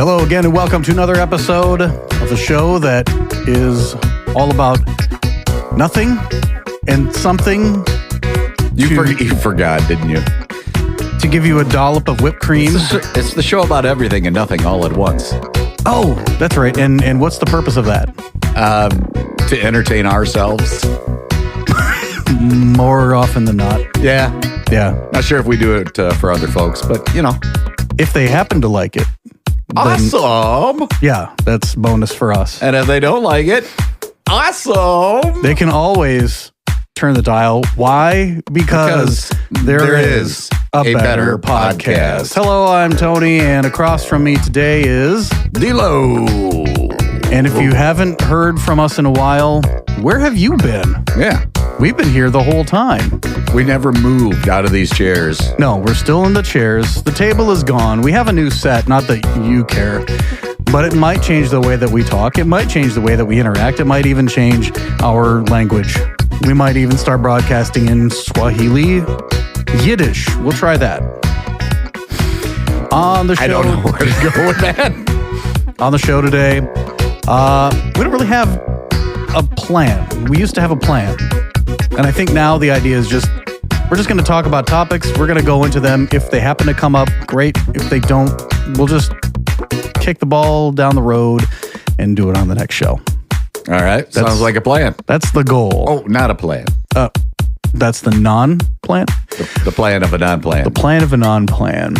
Hello again, and welcome to another episode of the show that is all about nothing and something. You forgot, didn't you? To give you a dollop of whipped cream. It's the show about everything and nothing all at once. Oh, that's right. And what's the purpose of that? To entertain ourselves. More often than not. Yeah. Not sure if we do it for other folks, but, you know. If they happen to like it. Awesome. Yeah, that's bonus for us. And if they don't like it, awesome. They can always turn the dial. Why? Because there is a better podcast. Hello, I'm Tony, and across from me today is D-Lo. And if you haven't heard from us in a while, where have you been? Yeah. We've been here the whole time. We never moved out of these chairs. No, we're still in the chairs. The table is gone. We have a new set, not that you care, but it might change the way that we talk. It might change the way that we interact. It might even change our language. We might even start broadcasting in Swahili, Yiddish. We'll try that. On the show, I don't know where to go with that. On the show today, we don't really have a plan. We used to have a plan. And I think now the idea is we're just going to talk about topics. We're going to go into them. If they happen to come up, great. If they don't, we'll just kick the ball down the road and do it on the next show. All right. Sounds like a plan. That's the goal. Oh, not a plan. That's the non-plan? The plan of a non-plan. The plan of a non-plan.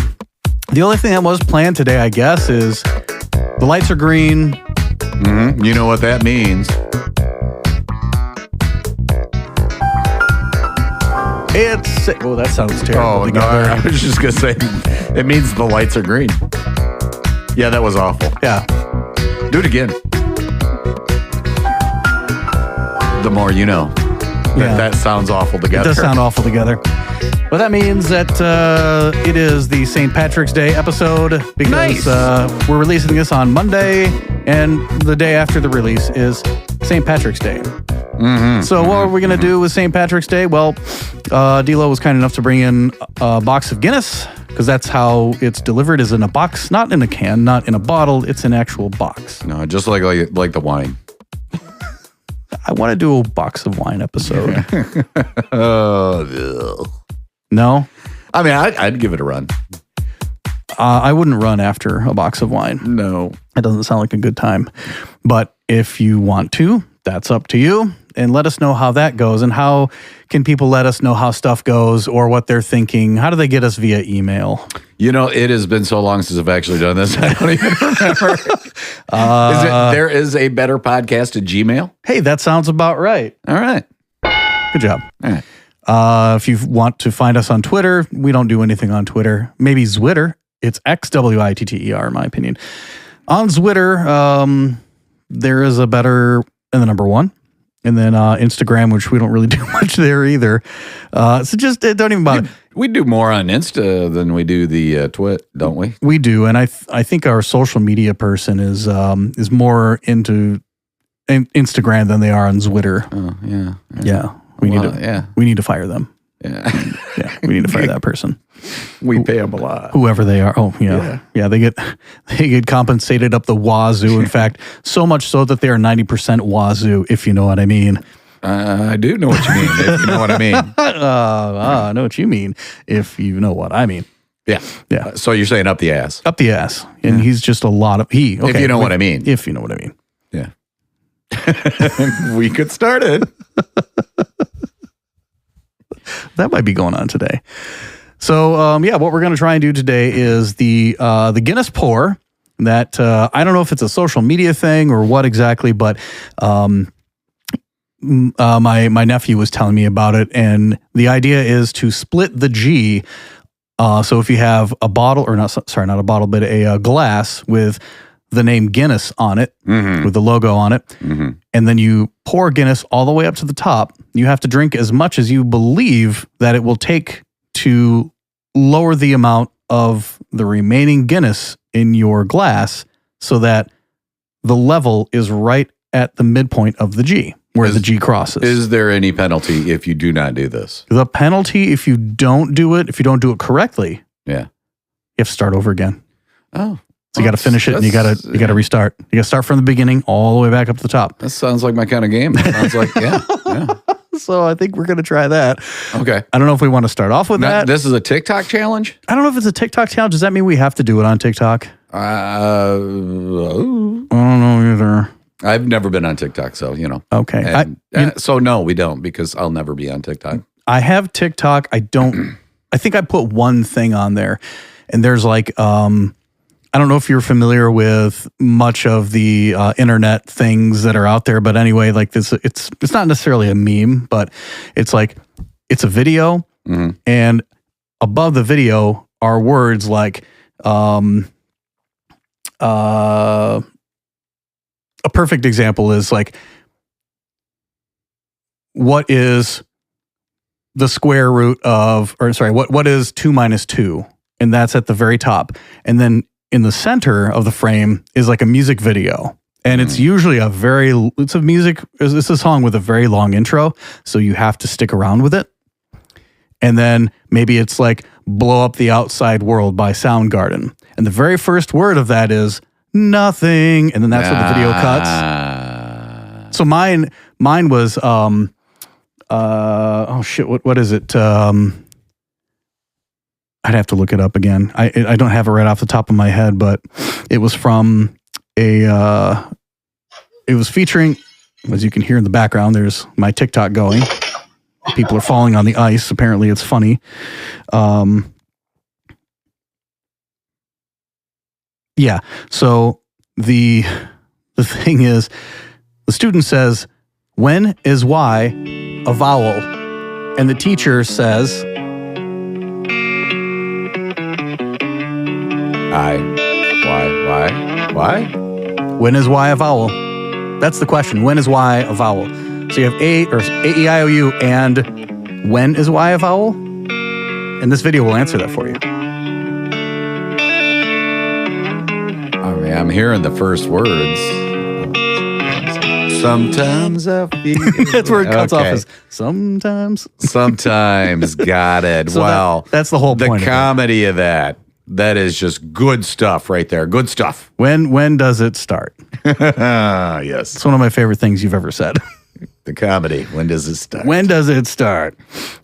The only thing that was planned today, I guess, is the lights are green. Mm-hmm. You know what that means. Oh, that sounds terrible. Oh, no, I was just going to say, it means the lights are green. Yeah, that was awful. Yeah. Do it again. The more you know. That sounds awful together. It does sound awful together. But that means that it is the St. Patrick's Day episode because we're releasing this on Monday, and the day after the release is St. Patrick's Day. Mm-hmm. So what are we going to do with St. Patrick's Day? Well, D-Lo was kind enough to bring in a box of Guinness, because that's how it's delivered, is in a box, not in a can, not in a bottle. It's an actual box. No, just like the wine. I want to do a box of wine episode. Oh, No? I mean, I'd give it a run. I wouldn't run after a box of wine. No. That doesn't sound like a good time. But if you want to, that's up to you. And let us know how that goes. And how can people let us know how stuff goes or what they're thinking? How do they get us via email? You know, it has been so long since I've actually done this. I don't even remember. There is a better podcast at Gmail? Hey, that sounds about right. All right. Good job. All right. If you want to find us on Twitter, we don't do anything on Twitter. Maybe Zwitter. It's XWITTER, in my opinion. On Zwitter, there is a better and the number one. And then Instagram, which we don't really do much there either. So just don't even bother. We do more on Insta than we do the Twit, don't we? We do, and I think our social media person is more into Instagram than they are on Twitter. Oh yeah. Yeah. We need to fire them. Yeah. Yeah, we need to fire that person. We pay them a lot. Whoever they are. Oh, yeah. Yeah, they get compensated up the wazoo. In fact, so much so that they are 90% wazoo, if you know what I mean. I do know what you mean, if you know what I mean. I know what you mean, if you know what I mean. Yeah. Yeah. So you're saying up the ass. Up the ass. And he's just a lot of... Okay, if you know what I mean. If you know what I mean. Yeah. We could start it. That might be going on today. So, what we're going to try and do today is the Guinness pour. That I don't know if it's a social media thing or what exactly, but my nephew was telling me about it, and the idea is to split the G. So if you have a bottle, or not a bottle, but a glass with the name Guinness on it, with the logo on it, and then you pour Guinness all the way up to the top. You have to drink as much as you believe that it will take to lower the amount of the remaining Guinness in your glass so that the level is right at the midpoint of the G, where the G crosses. Is there any penalty if you do not do this? The penalty, if you don't do it correctly, yeah, you have to start over again. Oh. So you got to finish it, and you got to restart. You got to start from the beginning all the way back up to the top. That sounds like my kind of game. That sounds like yeah. So I think we're going to try that. Okay. I don't know if we want to start off with that. This is a TikTok challenge? I don't know if it's a TikTok challenge. Does that mean we have to do it on TikTok? I don't know either. I've never been on TikTok, so, Okay. So no, we don't, because I'll never be on TikTok. I have TikTok. I think I put one thing on there, and there's like, I don't know if you're familiar with much of the internet things that are out there, but anyway, like this, it's not necessarily a meme, but it's like, it's a video, and above the video are words like, a perfect example is like, what is the square root of, what is 2 minus 2? And that's at the very top. And then in the center of the frame is like a music video. And it's usually it's a song with a very long intro. So you have to stick around with it. And then maybe it's like Blow Up the Outside World by Soundgarden. And the very first word of that is nothing. And then that's where the video cuts. So mine was, what is it? I'd have to look it up again. I don't have it right off the top of my head, but it was from it was featuring, as you can hear in the background, there's my TikTok going. People are falling on the ice. Apparently it's funny. Yeah. So the thing is, the student says, when is Y a vowel? And the teacher says, Why? When is Y a vowel? That's the question. When is Y a vowel? So you have A-E-I-O-U and when is Y a vowel? And this video will answer that for you. I mean, I'm hearing the first words. Sometimes I feel... That's where it cuts off is sometimes. Sometimes. Got it. So wow. That's the whole point. The comedy of that. That is just good stuff right there. Good stuff. When does it start? Yes. It's one of my favorite things you've ever said. The comedy. When does it start? When does it start?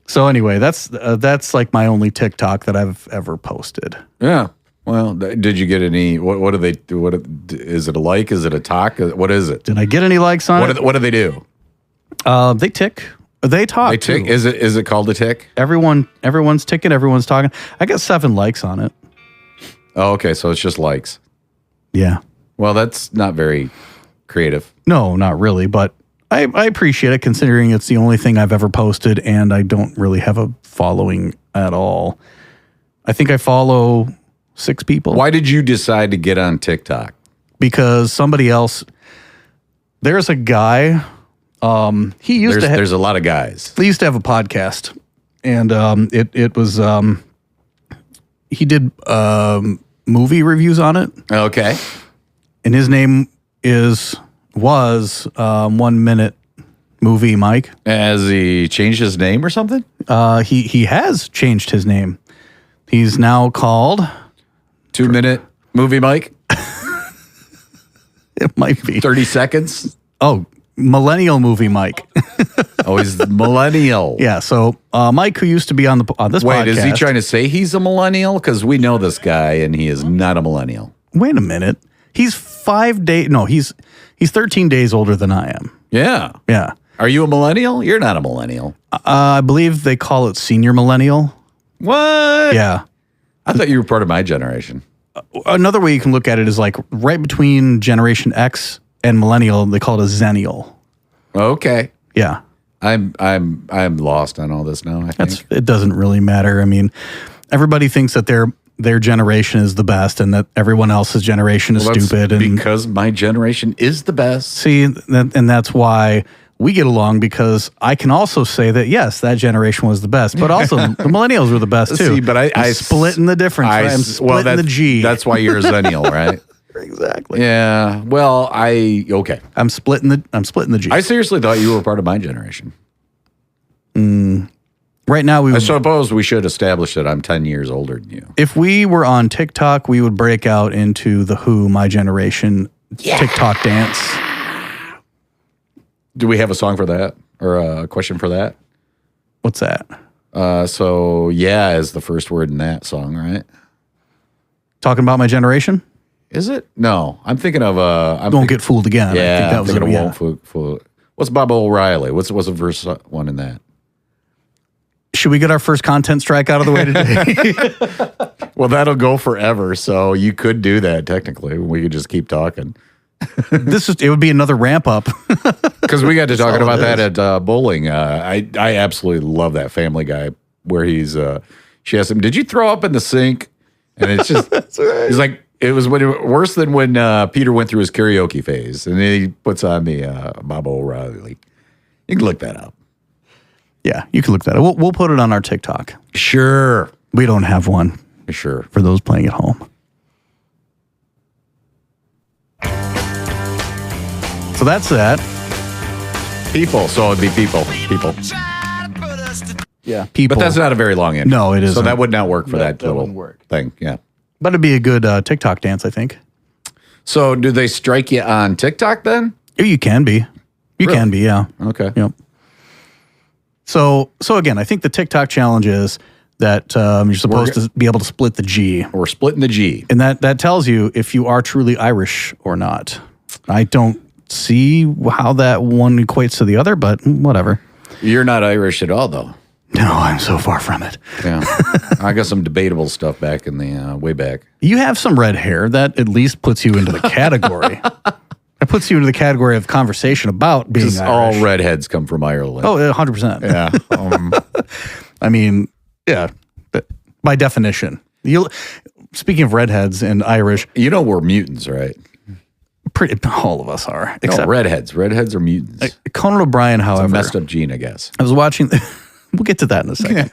So anyway, that's like my only TikTok that I've ever posted. Yeah. Well, did you get any? What do they do? What is it? A like? Is it a talk? What is it? Did I get any likes on it? What do they do? They tick. They talk. They tick. Too. Is it called a tick? Everyone's ticking. Everyone's talking. I got 7 likes on it. Oh, okay. So it's just likes. Yeah. Well, that's not very creative. No, not really. But I appreciate it, considering it's the only thing I've ever posted, and I don't really have a following at all. I think I follow 6 people. Why did you decide to get on TikTok? Because somebody else. There's a guy. There's a lot of guys. He used to have a podcast, and it was he did movie reviews on it. Okay. And his name was 1 Minute Movie Mike. Has he changed his name or something? He has changed his name. He's now called 2 Minute Movie Mike. It might be 30 seconds. Oh, Millennial Movie Mike. Oh, he's millennial. Yeah. So Mike, who used to be on this podcast. Wait, is he trying to say he's a millennial? Because we know this guy, and he is not a millennial. Wait a minute. He's 5 days. No, he's 13 days older than I am. Yeah. Yeah. Are you a millennial? You're not a millennial. I believe they call it senior millennial. What? Yeah. I thought you were part of my generation. Another way you can look at it is like right between Generation X and millennial, they call it a zennial. Okay. Yeah. I'm lost on all this now, I think. It doesn't really matter. I mean, everybody thinks that their generation is the best and that everyone else's generation is stupid. And because my generation is the best. See, and that's why we get along, because I can also say that, yes, that generation was the best, but also the millennials were the best too. See, but I'm splitting the difference. Right? I'm splitting the G. That's why you're a zennial, right? Exactly. Yeah. Well, okay. I'm splitting the G. I seriously thought you were part of my generation. We're Right now, I suppose we should establish that I'm 10 years older than you. if we were on TikTok, we would break out into the Who, My Generation TikTok dance. Do we have a song for that or a question for that? What's that? So yeah is the first word in that song, right? Talking about my generation? Is it? No, I'm thinking of Don't get fooled again. Yeah, I think that was thinking it, of Won't Fool. What's Bob O'Reilly? What's the verse one in that? Should we get our first content strike out of the way today? Well, that'll go forever. So you could do that technically. We could just keep talking. It would be another ramp up. Because we got to talking about that at bowling. I absolutely love that Family Guy where she asked him, "Did you throw up in the sink?" And it's just he's like, it was worse than when Peter went through his karaoke phase, and then he puts on the Bob O'Reilly. You can look that up. Yeah, you can look that up. We'll put it on our TikTok. Sure, We don't have one sure. for those playing at home. So that's that. People, so it'd be people. Yeah, people. But that's not a very long intro. No, it isn't. So that would not work for that that little wouldn't work. thing. Yeah. But it'd be a good TikTok dance, I think. So do they strike you on TikTok then? You can be. You Really? can be, yeah. Okay. Yep. So again, I think the TikTok challenge is that you're supposed to be able to split the G. We're splitting the G. And that tells you if you are truly Irish or not. I don't see how that one equates to the other, but whatever. You're not Irish at all, though. No, I'm so far from it. Yeah. I got some debatable stuff back in the way back. You have some red hair. That at least puts you into the category. That puts you into the category of conversation about being Irish. All redheads come from Ireland. Oh, 100%. Yeah. I mean, yeah, but by definition. Speaking of redheads and Irish, You know we're mutants, right? all of us are. No, redheads. Redheads are mutants. Conan O'Brien, It's however. a messed up gene, I guess. I was watching, we'll get to that in a second.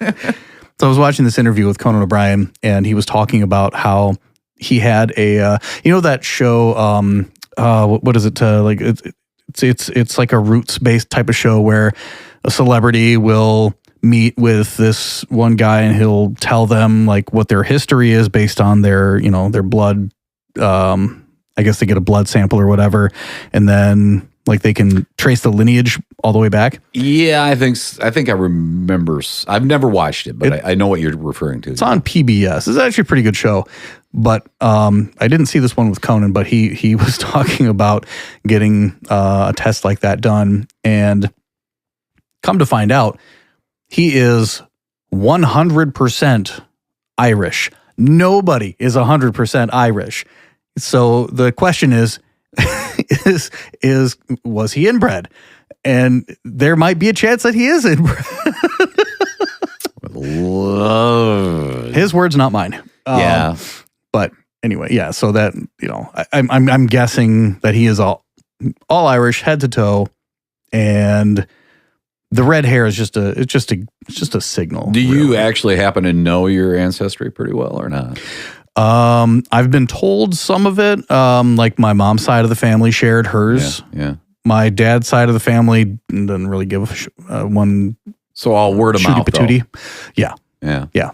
So I was watching this interview with Conan O'Brien, and he was talking about how he had that show, what is it? Like it's like a roots-based type of show where a celebrity will meet with this one guy and he'll tell them like what their history is based on their blood. I guess they get a blood sample or whatever, and then like they can trace the lineage all the way back. Yeah, I think I remember. I've never watched it, but I know what you're referring to. It's on PBS. It's actually a pretty good show. But I didn't see this one with Conan, but he was talking about getting a test like that done. And come to find out, he is 100% Irish. Nobody is 100% Irish. So the question is was he inbred? And there might be a chance that he is inbred. His words, not mine. Yeah. But anyway, yeah. So that I'm guessing that he is all Irish, head to toe, and the red hair is just a signal. Do you actually happen to know your ancestry pretty well or not? I've been told some of it. Like my mom's side of the family shared hers. Yeah. My dad's side of the family doesn't really give one. So all word of mouth. Patootie. Yeah. Yeah.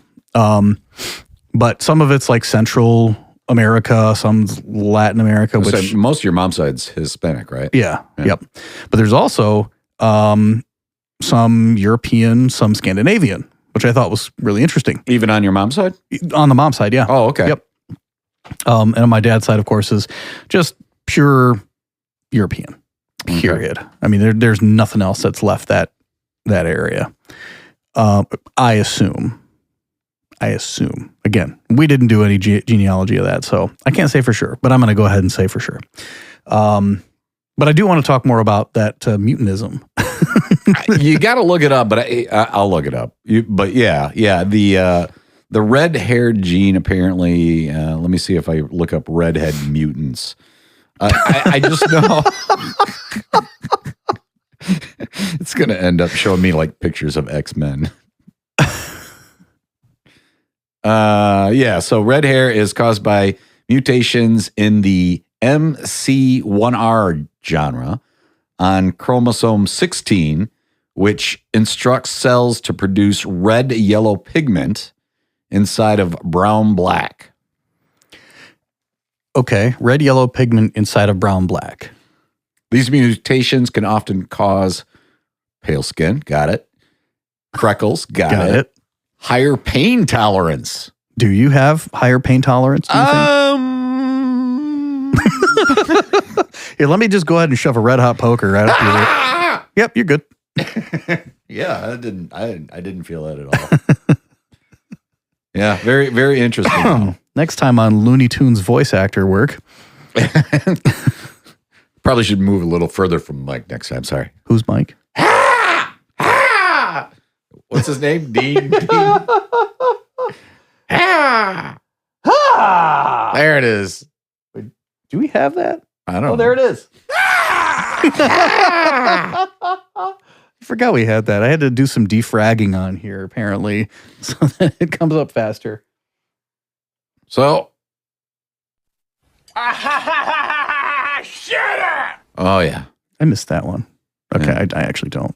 But some of it's like Central America, some's Latin America. Which So most of your mom's side's Hispanic, right? Yeah. Yep. But there's also some European, some Scandinavian, which I thought was really interesting. Even on your mom's side? On the mom's side, yeah. Oh, okay. Yep. And on my dad's side, of course, is just pure European. Period. Okay. I mean, there's nothing else that's left that area. I assume. Again, we didn't do any genealogy of that, so I can't say for sure. But I'm going to go ahead and say for sure. But I do want to talk more about that mutantism. You got to look it up, but I'll look it up. But yeah, the red-haired gene apparently. Let me see if I look up redhead mutants. I just know it's going to end up showing me like pictures of X-Men. So red hair is caused by mutations in the MC1R genre on chromosome 16, which instructs cells to produce red-yellow pigment inside of brown-black. Okay, red-yellow pigment inside of brown-black. These mutations can often cause pale skin, got it. Freckles, got it. Higher pain tolerance. Do you have higher pain tolerance, do you think? Here, let me just go ahead and shove a red hot poker right up your. Yep, you're good. Yeah, I didn't feel that at all. Yeah, very, very interesting. Next time on Looney Tunes voice actor work. Probably should move a little further from Mike next time. Sorry. Who's Mike? What's his name? Dean. There it is. Do we have that? I don't know. Oh, there it is. I forgot we had that. I had to do some defragging on here, apparently, so that it comes up faster. So. Shut up! Oh, yeah. I missed that one. Okay, Yeah. I actually don't.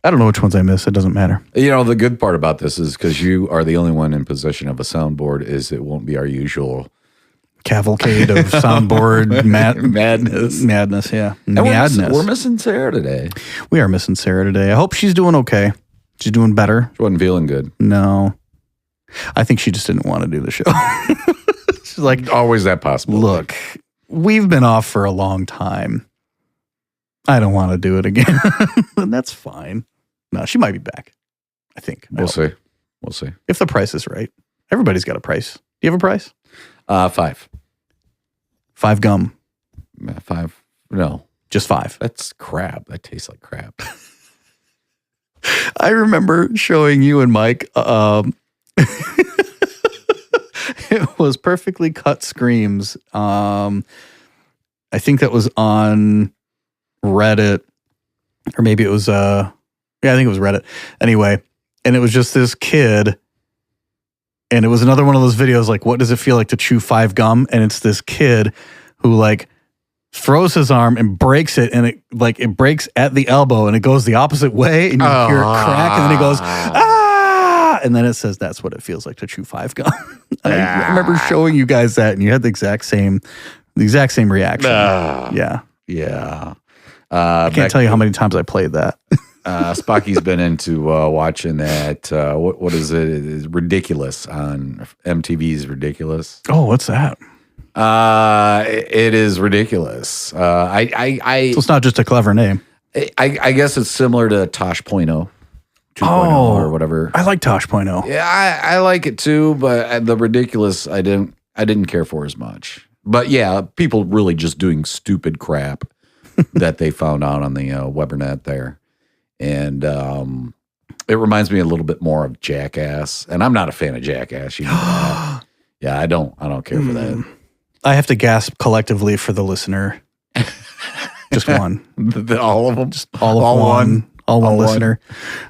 I don't know which ones I missed. It doesn't matter. You know, the good part about this is because you are the only one in possession of a soundboard is it won't be our usual Cavalcade of soundboard madness. Madness, yeah. And we're missing Sarah today. We are missing Sarah today. I hope she's doing okay. She's doing better. She wasn't feeling good. No. I think she just didn't want to do the show. She's like, Always that possible. look, we've been off for a long time. I don't want to do it again. And that's fine. No, she might be back. I think. We'll see. We'll see. If the price is right. Everybody's got a price. Do you have a price? 5. 5 gum. 5. No. Just 5. That's crab. That tastes like crab. I remember showing you and Mike. It was Perfectly Cut Screams. I think that was on Reddit, or maybe it was I think it was Reddit. Anyway, and it was just this kid, and it was another one of those videos like, what does it feel like to chew 5 gum? And it's this kid who like throws his arm and breaks it, and it breaks at the elbow, and it goes the opposite way, and you hear it crack, and then he goes, ah, and then it says that's what it feels like to chew 5 gum. I remember showing you guys that, and you had the exact same reaction. Yeah. Yeah. I can't tell you how many times I played that. Spocky's been into watching that. What is it? It's Ridiculous on MTV's Ridiculous. Oh, what's that? It is ridiculous. So it's not just a clever name. I guess it's similar to Tosh Point 2.0 or whatever. I like Tosh Point 0. Yeah, I like it too, but the Ridiculous I didn't care for as much. But yeah, people really just doing stupid crap that they found out on the Webernet there. And it reminds me a little bit more of Jackass. And I'm not a fan of Jackass. You know that. Yeah, I don't care for that. I have to gasp collectively for the listener. Just one. All of them? Just all one listener.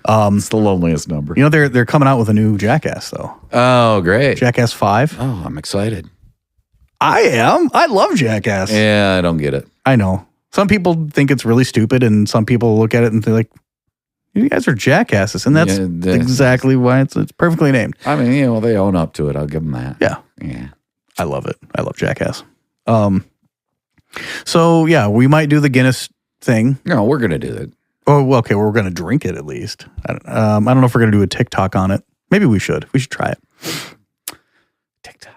It's the loneliest number. You know, they're coming out with a new Jackass, though. Oh, great. Jackass 5. Oh, I'm excited. I am. I love Jackass. Yeah, I don't get it. I know. Some people think it's really stupid, and some people look at it and they're like, you guys are jackasses. And that's exactly why it's perfectly named. I mean, you know, they own up to it. I'll give them that. Yeah. Yeah. I love it. I love Jackass. So, yeah, we might do the Guinness thing. No, we're going to do it. Oh, well, okay, we're going to drink it at least. I don't know if we're going to do a TikTok on it. Maybe we should. We should try it. TikTok.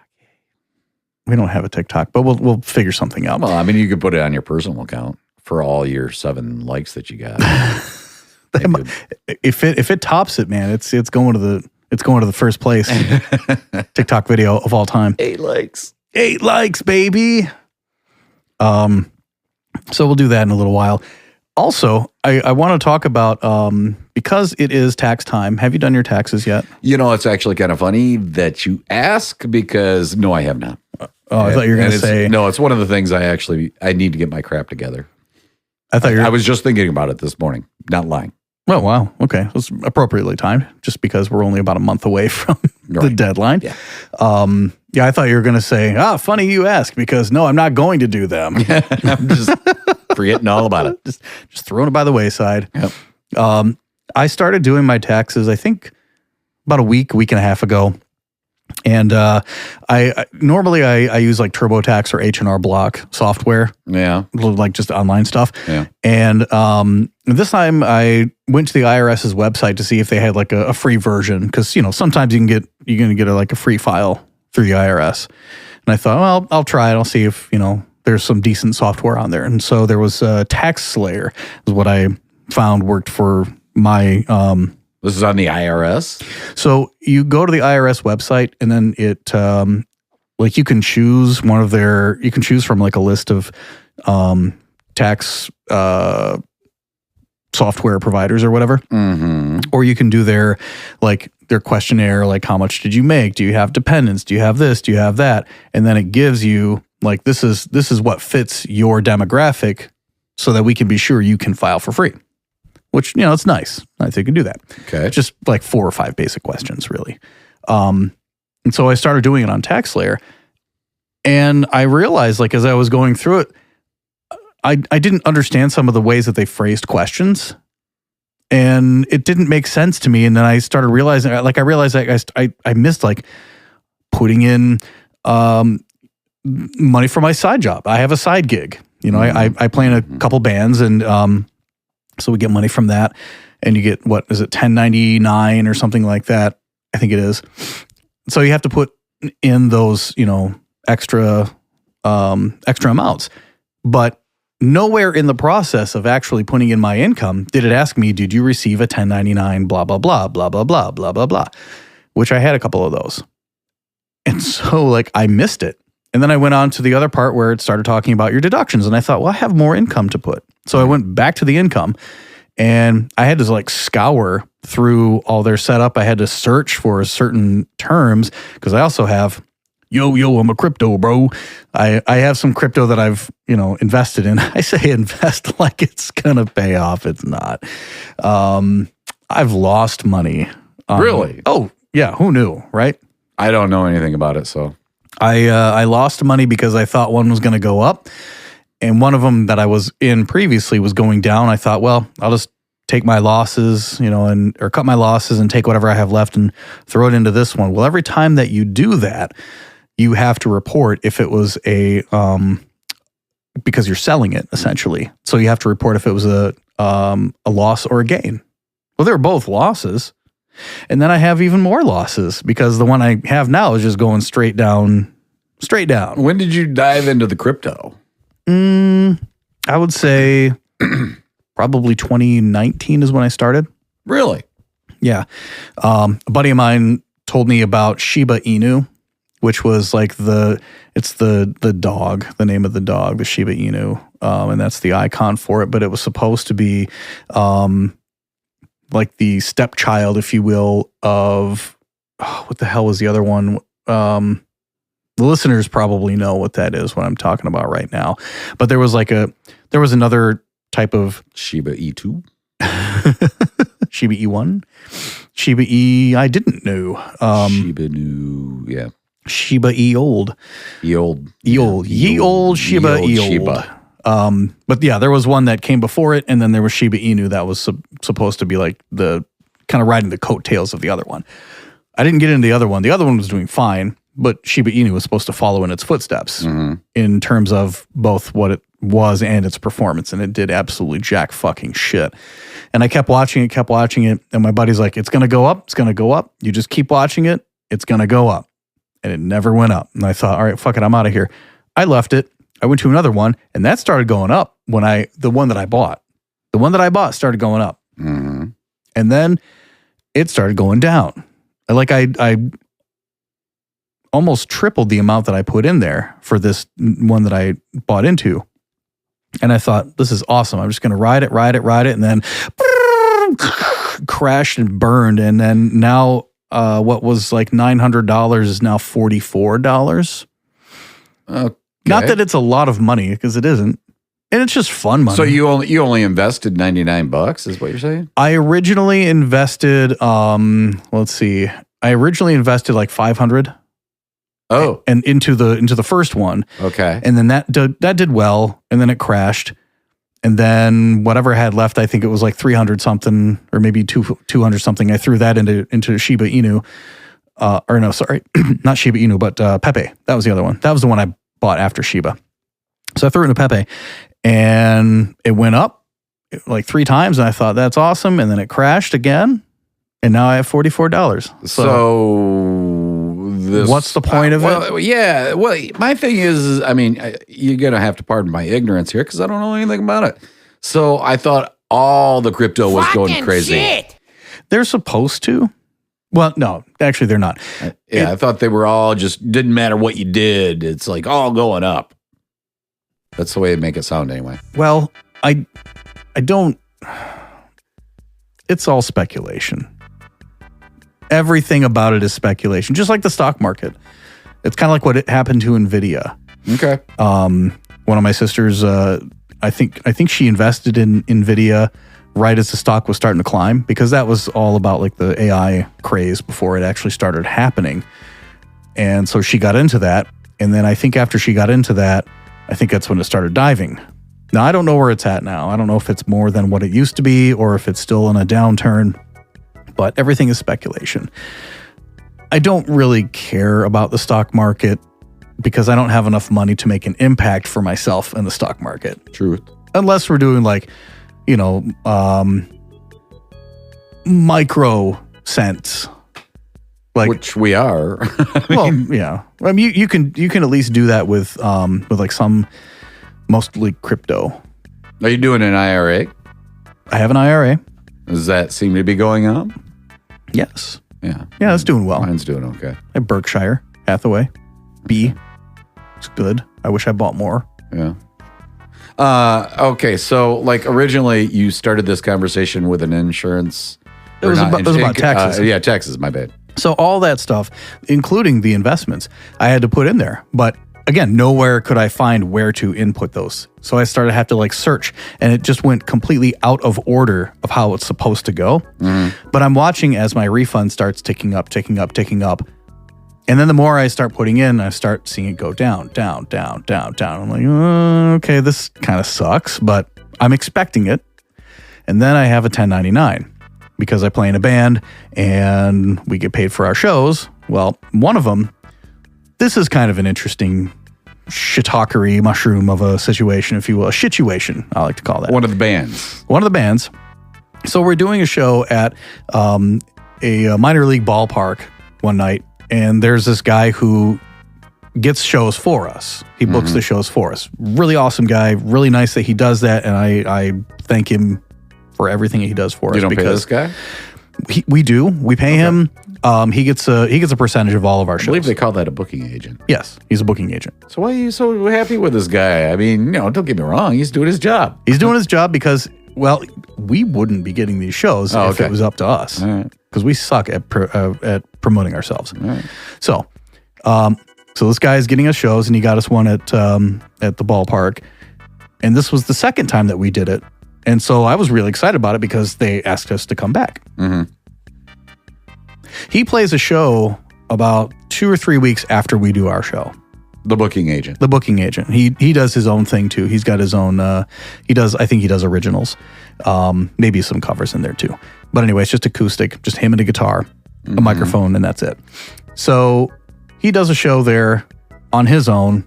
We don't have a TikTok, but we'll figure something out. Well, I mean, you could put it on your personal account for all your 7 likes that you got. If it tops it, man, it's going to the first place TikTok video of all time. 8 likes. 8 likes, baby. So we'll do that in a little while. Also, I want to talk about, because it is tax time. Have you done your taxes yet? You know, it's actually kind of funny that you ask because, no, I have not. Oh, I thought you were going to say. No, it's one of the things I need to get my crap together. I was just thinking about it this morning, not lying. Oh, wow. Okay. It was appropriately timed just because we're only about a month away from the deadline. Yeah. Yeah, I thought you were going to say, funny you ask, because no, I'm not going to do them. I'm just forgetting all about it. Just throwing it by the wayside. Yep. I started doing my taxes, I think, about a week and a half ago. And I normally use like TurboTax or H&R Block software. Yeah. Like just online stuff. Yeah. And this time I went to the IRS's website to see if they had like a free version. Because, sometimes you're going to get like a free file through the IRS. And I thought, well, I'll try it. I'll see if, there's some decent software on there. And so there was Tax Slayer is what I found worked for my This is on the IRS? So you go to the IRS website and then it like you can choose from like a list of tax software providers or whatever. Mm-hmm. Or you can do their questionnaire, like how much did you make? Do you have dependents? Do you have this? Do you have that? And then it gives you like this is what fits your demographic so that we can be sure you can file for free. Which, it's nice. Nice you can do that. Okay. Just like 4 or 5 basic questions, really. And so I started doing it on TaxSlayer. And I realized, like, as I was going through it, I didn't understand some of the ways that they phrased questions. And it didn't make sense to me. And then I started realizing, I realized I missed, like, putting in money for my side job. I have a side gig. I play in a couple bands and so we get money from that, and you get, what is it, $10.99 or something like that? I think it is. So you have to put in those, extra amounts. But nowhere in the process of actually putting in my income did it ask me, did you receive a 1099, blah, blah, blah, blah, blah, blah, blah, blah, blah, which I had a couple of those. And so, like, I missed it. And then I went on to the other part where it started talking about your deductions. And I thought, well, I have more income to put. So I went back to the income and I had to like scour through all their setup. I had to search for certain terms because I also have, I'm a crypto bro. I have some crypto that I've, invested in. I say invest like it's going to pay off. It's not. I've lost money. Really? Oh, yeah. Who knew, right? I don't know anything about it, so. I lost money because I thought one was going to go up, and one of them that I was in previously was going down. I thought, well, I'll just take my losses, or cut my losses and take whatever I have left and throw it into this one. Well, every time that you do that, you have to report if it was because you're selling it essentially. So you have to report if it was a loss or a gain. Well, they were both losses. And then I have even more losses because the one I have now is just going straight down. When did you dive into the crypto? I would say probably 2019 is when I started. Really? Yeah. A buddy of mine told me about Shiba Inu, which was like it's the dog, the name of the dog, the Shiba Inu. And that's the icon for it. But it was supposed to be like the stepchild, if you will, of what the hell was the other one? The listeners probably know what that is, what I'm talking about right now. But there was another type of Shiba E2, Shiba E1, Shiba E. I didn't know. Shiba Inu, yeah. Shiba E old. Ye old Shiba E old. But yeah, there was one that came before it, and then there was Shiba Inu that was supposed to be like the kind of riding the coattails of the other one. I didn't get into the other one. The other one was doing fine, but Shiba Inu was supposed to follow in its footsteps in terms of both what it was and its performance, and it did absolutely jack fucking shit. And I kept watching it, and my buddy's like, it's going to go up, it's going to go up. You just keep watching it, it's going to go up. And it never went up. And I thought, all right, fuck it, I'm out of here. I left it. I went to another one, and that started going up when the one that I bought started going up. Mm-hmm. And then it started going down. I almost tripled the amount that I put in there for this one that I bought into. And I thought, this is awesome. I'm just going to ride it. And then crashed and burned. And then now what was like $900 is now $44. Okay. Not that it's a lot of money, because it isn't. And it's just fun money. So you only invested $99 is what you're saying? I originally invested, let's see. I originally invested like $500. Oh. And into the first one. Okay. And then that did well, and then it crashed. And then whatever I had left, I think it was like 300 something or maybe 200 something. I threw that into Shiba Inu. Or no, sorry, not Shiba Inu, but Pepe. That was the other one. That was the one I bought after Shiba. So I threw it into Pepe and it went up like 3 times. And I thought, that's awesome. And then it crashed again. And now I have $44. So what's the point of it? Yeah. Well, my thing is, I mean, you're going to have to pardon my ignorance here because I don't know anything about it. So I thought all the crypto was going crazy. Shit. They're supposed to. Well, no, actually they're not. I thought they were all just, didn't matter what you did. It's like all going up. That's the way they make it sound anyway. Well, I don't. It's all speculation. Everything about it is speculation, just like the stock market. It's kind of like what happened to NVIDIA. Okay. One of my sisters, I think she invested in NVIDIA right as the stock was starting to climb, because that was all about like the AI craze before it actually started happening. And so she got into that. And then I think after she got into that, I think that's when it started diving. Now, I don't know where it's at now. I don't know if it's more than what it used to be or if it's still in a downturn, but everything is speculation. I don't really care about the stock market because I don't have enough money to make an impact for myself in the stock market. Truth. Unless we're doing like, micro cents. Like, which we are. Well, yeah. I mean, you can at least do that with like some mostly crypto. Are you doing an IRA? I have an IRA. Does that seem to be going up? Yes. Yeah. Yeah, it's doing well. Mine's doing okay. I have Berkshire Hathaway. B. It's good. I wish I bought more. Yeah. Okay, so like originally you started this conversation with an insurance. It was about taxes. Yeah, taxes, my bad. So all that stuff, including the investments, I had to put in there. But again, nowhere could I find where to input those. So I started to have to like search, and it just went completely out of order of how it's supposed to go. But I'm watching as my refund starts ticking up. And then the more I start putting in, I start seeing it go down. I'm like, okay, this kind of sucks, but I'm expecting it. And then I have a 1099 because I play in a band and we get paid for our shows. Well, one of them, this is kind of an interesting shiitake mushroom of a situation, if you will, a situation, I like to call that. One of the bands. So we're doing a show at a minor league ballpark one night. And there's this guy who gets shows for us. He books the shows for us. Really awesome guy. Really nice that he does that. And I thank him for everything he does for us. You don't pay this guy? We do. We pay him. He gets a percentage of all of our shows. I believe they call that a booking agent. Yes, he's a booking agent. So why are you so happy with this guy? I mean, don't get me wrong. He's doing his job. He's doing his job because, well, we wouldn't be getting these shows if it was up to us. Because we suck at promoting ourselves. Right. So this guy is getting us shows, and he got us one at the ballpark. And this was the second time that we did it. And so I was really excited about it because they asked us to come back. He plays a show about 2 or 3 weeks after we do our show. The booking agent. He does his own thing too. He's got his own. I think he does originals. Maybe some covers in there too. But anyway, it's just acoustic, just him and a guitar, a microphone, and that's it. So he does a show there on his own.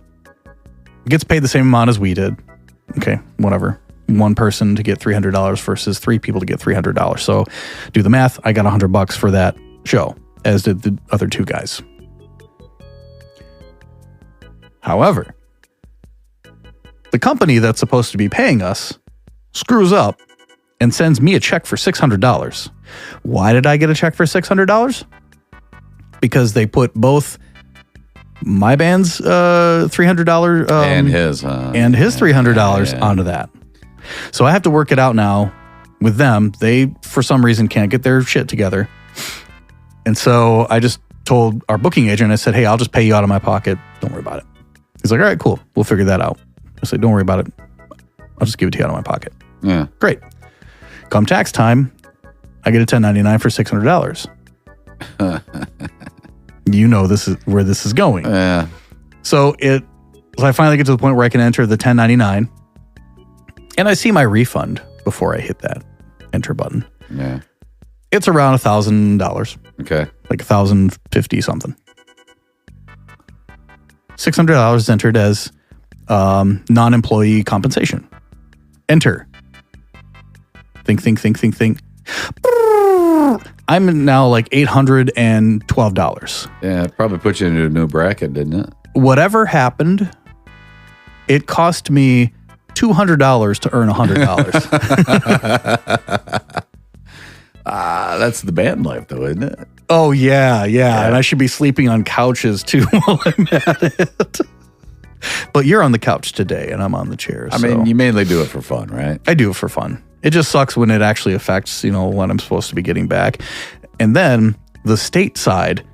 Gets paid the same amount as we did. Okay, whatever. One person to get $300 versus 3 people to get $300. So do the math. I got $100 for that show, as did the other 2 guys. However, the company that's supposed to be paying us screws up and sends me a check for $600. Why did I get a check for $600? Because they put both my band's $300 and his $300 onto that. So I have to work it out now with them. They, for some reason, can't get their shit together. And so I just told our booking agent, I said, hey, I'll just pay you out of my pocket. Don't worry about it. He's like, all right, cool. We'll figure that out. I said, don't worry about it. I'll just give it to you out of my pocket. Yeah. Great. Come tax time, I get a 1099 for $600. You know this is where this is going. So I finally get to the point where I can enter the 1099. And And I see my refund before I hit that enter button. Yeah. It's around $1,000, Okay. like $1,050 something. $600 is entered as non-employee compensation. Enter. Think. I'm now like $812. Yeah, it probably put you into a new bracket, didn't it? Whatever happened, it cost me $200 to earn $100. That's the band life, though, isn't it? Oh, yeah. And I should be sleeping on couches, too, while I'm at it. But you're on the couch today, and I'm on the chair. I mean, you mainly do it for fun, right? I do it for fun. It just sucks when it actually affects, what I'm supposed to be getting back. And then the state side,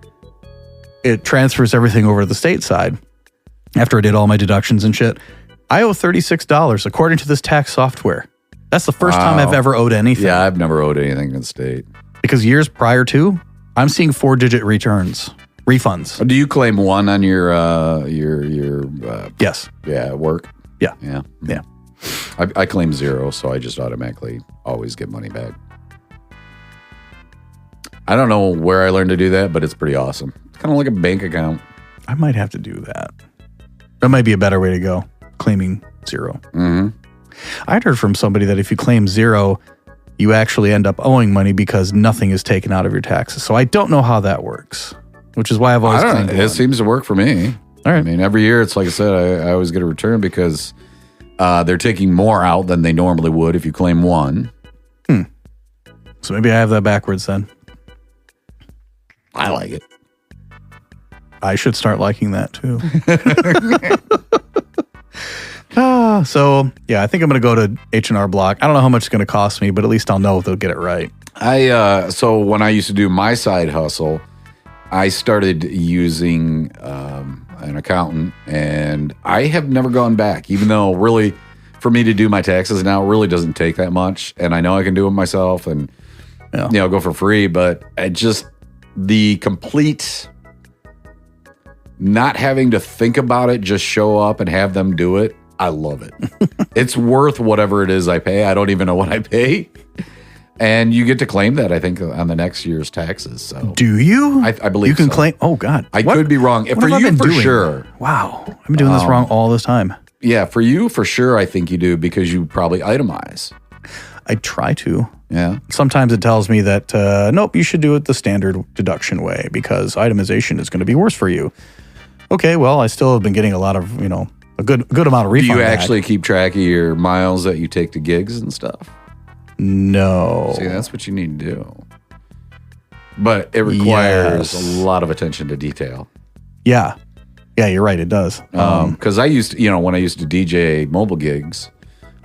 it transfers everything over to the state side. After I did all my deductions and shit, I owe $36 according to this tax software. That's the first time I've ever owed anything. Yeah, I've never owed anything to the state. Because years prior to, I'm seeing 4-digit refunds. Do you claim one on your Yes. work? Yeah. Yeah. I claim 0, so I just automatically always get money back. I don't know where I learned to do that, but it's pretty awesome. It's kind of like a bank account. I might have to do that. That might be a better way to go, claiming 0. Mm-hmm. I'd heard from somebody that if you claim 0, you actually end up owing money because nothing is taken out of your taxes. So I don't know how that works, which is why I've always claimed It seems to work for me. All right. I mean, every year, it's like I said, I always get a return because they're taking more out than they normally would if you claim 1. So maybe I have that backwards then. I like it. I should start liking that too. So yeah, I think I'm going to go to H&R Block. I don't know how much it's going to cost me, but at least I'll know if they'll get it right. So when I used to do my side hustle, I started using an accountant, and I have never gone back, even though really for me to do my taxes now really doesn't take that much. And I know I can do it myself and, go for free, but the complete not having to think about it, just show up and have them do it. I love it. It's worth whatever it is I pay. I don't even know what I pay. And you get to claim that, I think, on the next year's taxes. So do you? I believe you can so. claim. Oh God, I could be wrong. What For have I you, been for doing? sure. Wow, I've been doing this wrong all this time. Yeah, for you, for sure. I think you do because you probably itemize. I try to. Yeah. Sometimes it tells me that nope, you should do it the standard deduction way because itemization is going to be worse for you. Okay, well, I still have been getting a lot of a good amount of refund. Do you back. actually keep track of your miles that you take to gigs and stuff? No. See, that's what you need to do. But it requires a lot of attention to detail. Yeah, you're right. It does. Because I used to, when I used to DJ mobile gigs,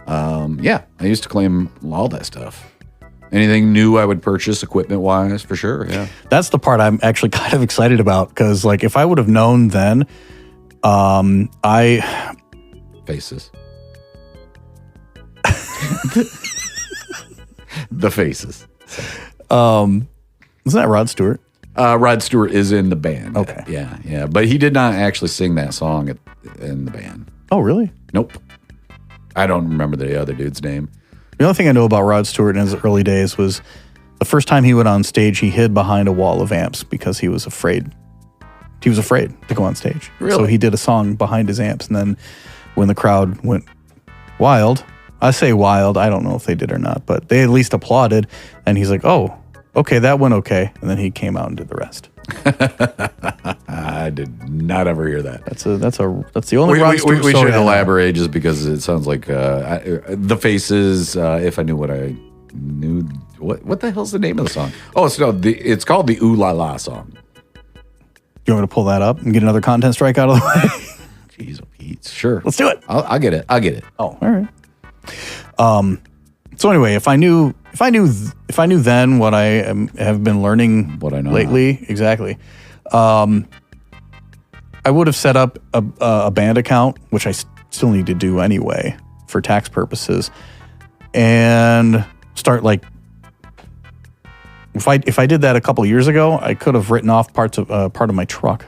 I used to claim all that stuff. Anything new I would purchase equipment-wise, for sure, yeah. That's the part I'm actually kind of excited about because, like, if I would have known then, Faces. The faces. Isn't that Rod Stewart? Rod Stewart is in the band. Okay. Yeah. But he did not actually sing that song in the band. Oh, really? Nope. I don't remember the other dude's name. The only thing I know about Rod Stewart in his early days was the first time he went on stage, he hid behind a wall of amps because he was afraid. He was afraid to go on stage. Really? So he did a song behind his amps. And then when the crowd went wild, I say wild, I don't know if they did or not, but they at least applauded. And he's like, oh, okay, that went okay. And then he came out and did the rest. I did not ever hear that. That's the only Rod Stewart We story should I know. elaborate just because it sounds like the faces. If I knew what I knew, what the hell's the name of the song? Oh, it's called the Ooh La La song. You want me to pull that up and get another content strike out of the way? Jeez, Pete. Sure, Let's do it. I'll get it. Oh, all right. So anyway, if I knew then what I have been learning What I know lately, exactly, I would have set up a band account, which I still need to do anyway for tax purposes, and start like. If I did that a couple of years ago, I could have written off part of my truck.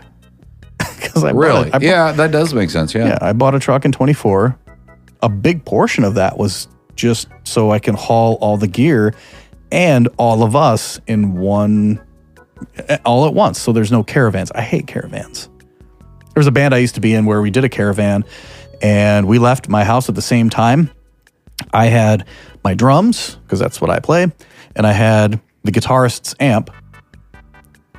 Because Really? Yeah, that does make sense. Yeah. I bought a truck in 24. A big portion of that was just so I can haul all the gear and all of us in one, all at once. So there's no caravans. I hate caravans. There was a band I used to be in where we did a caravan and we left my house at the same time. I had my drums, because that's what I play, and I had the guitarist's amp.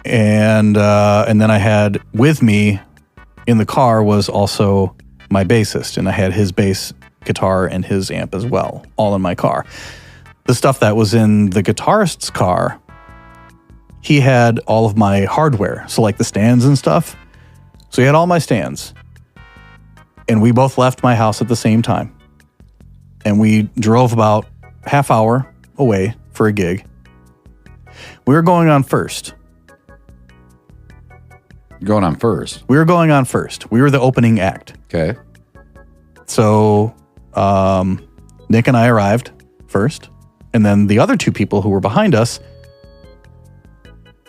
And then I had with me in the car was also my bassist, and I had his bass guitar and his amp as well, all in my car. The stuff that was in the guitarist's car, he had all of my hardware, so like the stands and stuff. So he had all my stands. And we both left my house at the same time. And we drove about half hour away for a gig. We were going on first. Going on first. We were going on first. We were the opening act. Okay. So Nick and I arrived first. And then the other two people who were behind us,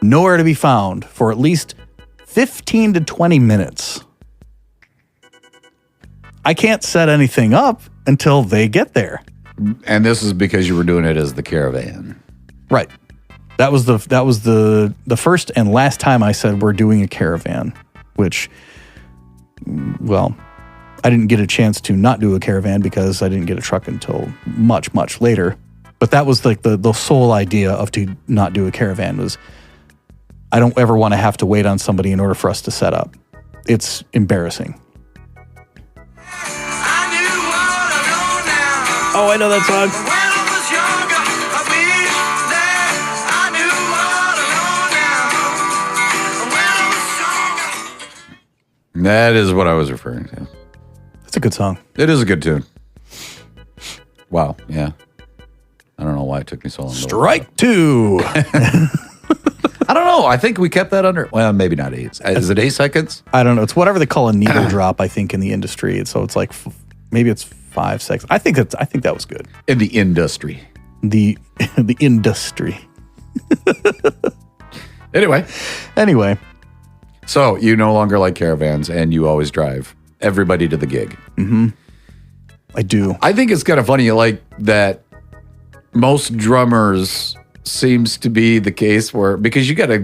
nowhere to be found for at least 15 to 20 minutes. I can't set anything up until they get there. And this is because you were doing it as the caravan. Right. That was the first and last time I said we're doing a caravan, which, well, I didn't get a chance to not do a caravan because I didn't get a truck until much, much later. But that was like the sole idea of to not do a caravan was I don't ever want to have to wait on somebody in order for us to set up. It's embarrassing. Oh, I know that song. That is what I was referring to. It's a good song. It is a good tune. Wow. Yeah. I don't know why it took me so long. Strike two. I don't know. I think we kept that under. Well, maybe not 8. Is it 8 seconds? I don't know. It's whatever they call a needle drop, I think, in the industry. So it's like maybe it's 5 seconds. I think that was good. In the industry. The industry. Anyway. So you no longer like caravans and you always drive everybody to the gig. Mm-hmm. I do. I think it's kind of funny like that most drummers seems to be the case where because you gotta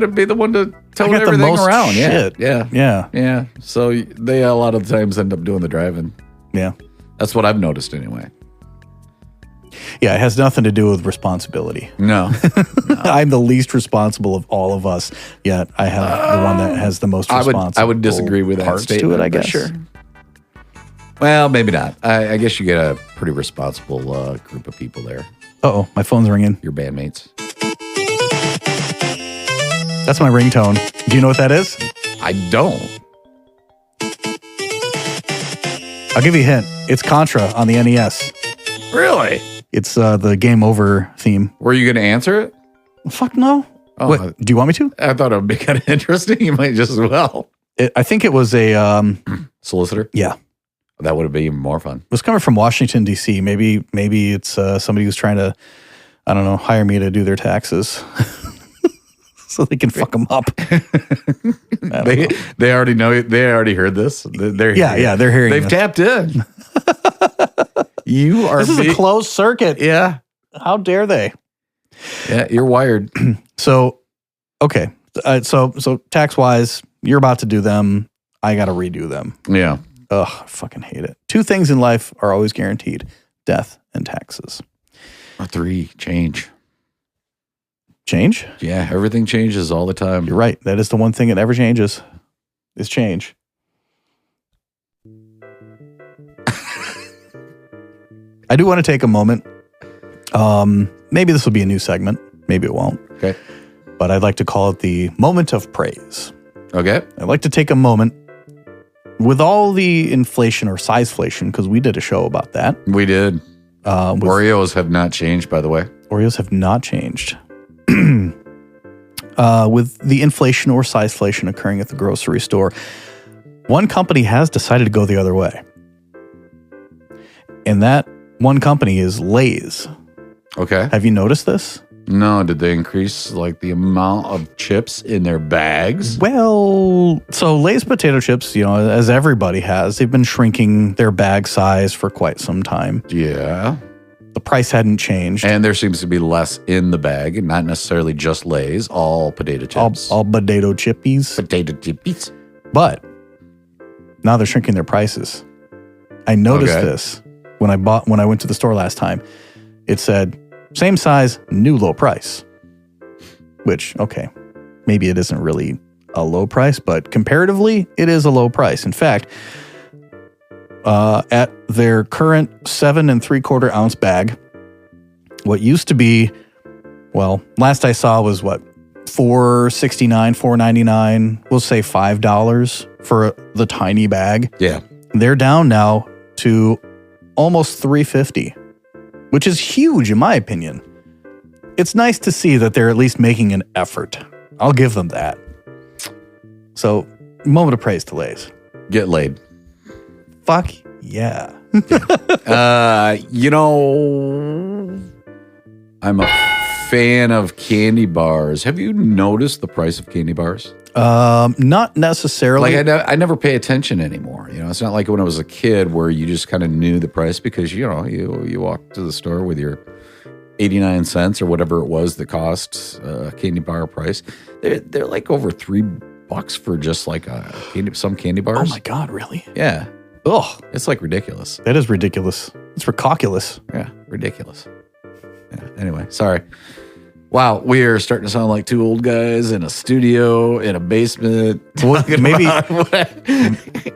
be the one to tote everything around. Shit. Yeah. So they a lot of the times end up doing the driving. Yeah. That's what I've noticed anyway. Yeah, it has nothing to do with responsibility. No. I'm the least responsible of all of us, yet I have the one that has the most responsible I would disagree with that parts statement, to it, I guess. Sure. Well, maybe not. I guess you get a pretty responsible group of people there. Uh-oh, my phone's ringing. Your bandmates. That's my ringtone. Do you know what that is? I don't. I'll give you a hint. It's Contra on the NES. Really? It's the Game Over theme. Were you going to answer it? Fuck no. Oh, What, do you want me to? I thought it would be kind of interesting. You might just as well. I think it was a... Solicitor? yeah. That would have been even more fun. It was coming from Washington, D.C. Maybe it's somebody who's trying to, I don't know, hire me to do their taxes. So they can fuck them up. They already know. They already heard this. They're they're hearing. They've tapped in. You are. This is a closed circuit. Yeah. How dare they? Yeah, you're wired. So, okay. So tax wise, you're about to do them. I got to redo them. Yeah. Ugh, I fucking hate it. 2 things in life are always guaranteed: death and taxes. 3 change. Change? Yeah, everything changes all the time. You're right. That is the one thing that never changes. Is change. I do want to take a moment. Maybe this will be a new segment. Maybe it won't. Okay. But I'd like to call it the moment of praise. Okay. I'd like to take a moment with all the inflation or sizeflation, because we did a show about that. We did. Oreos have not changed, by the way. Oreos have not changed. With the inflation or sizeflation occurring at the grocery store, one company has decided to go the other way. And that one company is Lay's. Okay. Have you noticed this? No, did they increase like the amount of chips in their bags? Well, so Lay's potato chips, as everybody has, they've been shrinking their bag size for quite some time. Yeah. the price hadn't changed. And there seems to be less in the bag, and not necessarily just Lay's, all potato chips. All potato chippies. Potato chippies. But now they're shrinking their prices. I noticed this when I went to the store last time. It said, same size, new low price. Which, okay, maybe it isn't really a low price, but comparatively, it is a low price. In fact, at their current 7 3/4 ounce bag, what used to be, well, last I saw was what, $4.69, $4.99, we'll say $5 for the tiny bag. Yeah. They're down now to almost $3.50, which is huge in my opinion. It's nice to see that they're at least making an effort. I'll give them that. So, moment of praise to Lay's. Get laid. Fuck yeah. You know, I'm a fan of candy bars. Have you noticed the price of candy bars? Not necessarily. Like I never pay attention anymore. You know, it's not like when I was a kid where you just kind of knew the price because you know you walk to the store with your 89 cents or whatever it was that cost a candy bar price. They're like over $3 for just like some candy bars. Oh my God, really? Yeah. Ugh. It's like ridiculous. That is ridiculous. It's ridiculous. Yeah, ridiculous. Yeah. Anyway, sorry. Wow, we are starting to sound like two old guys in a studio in a basement. Maybe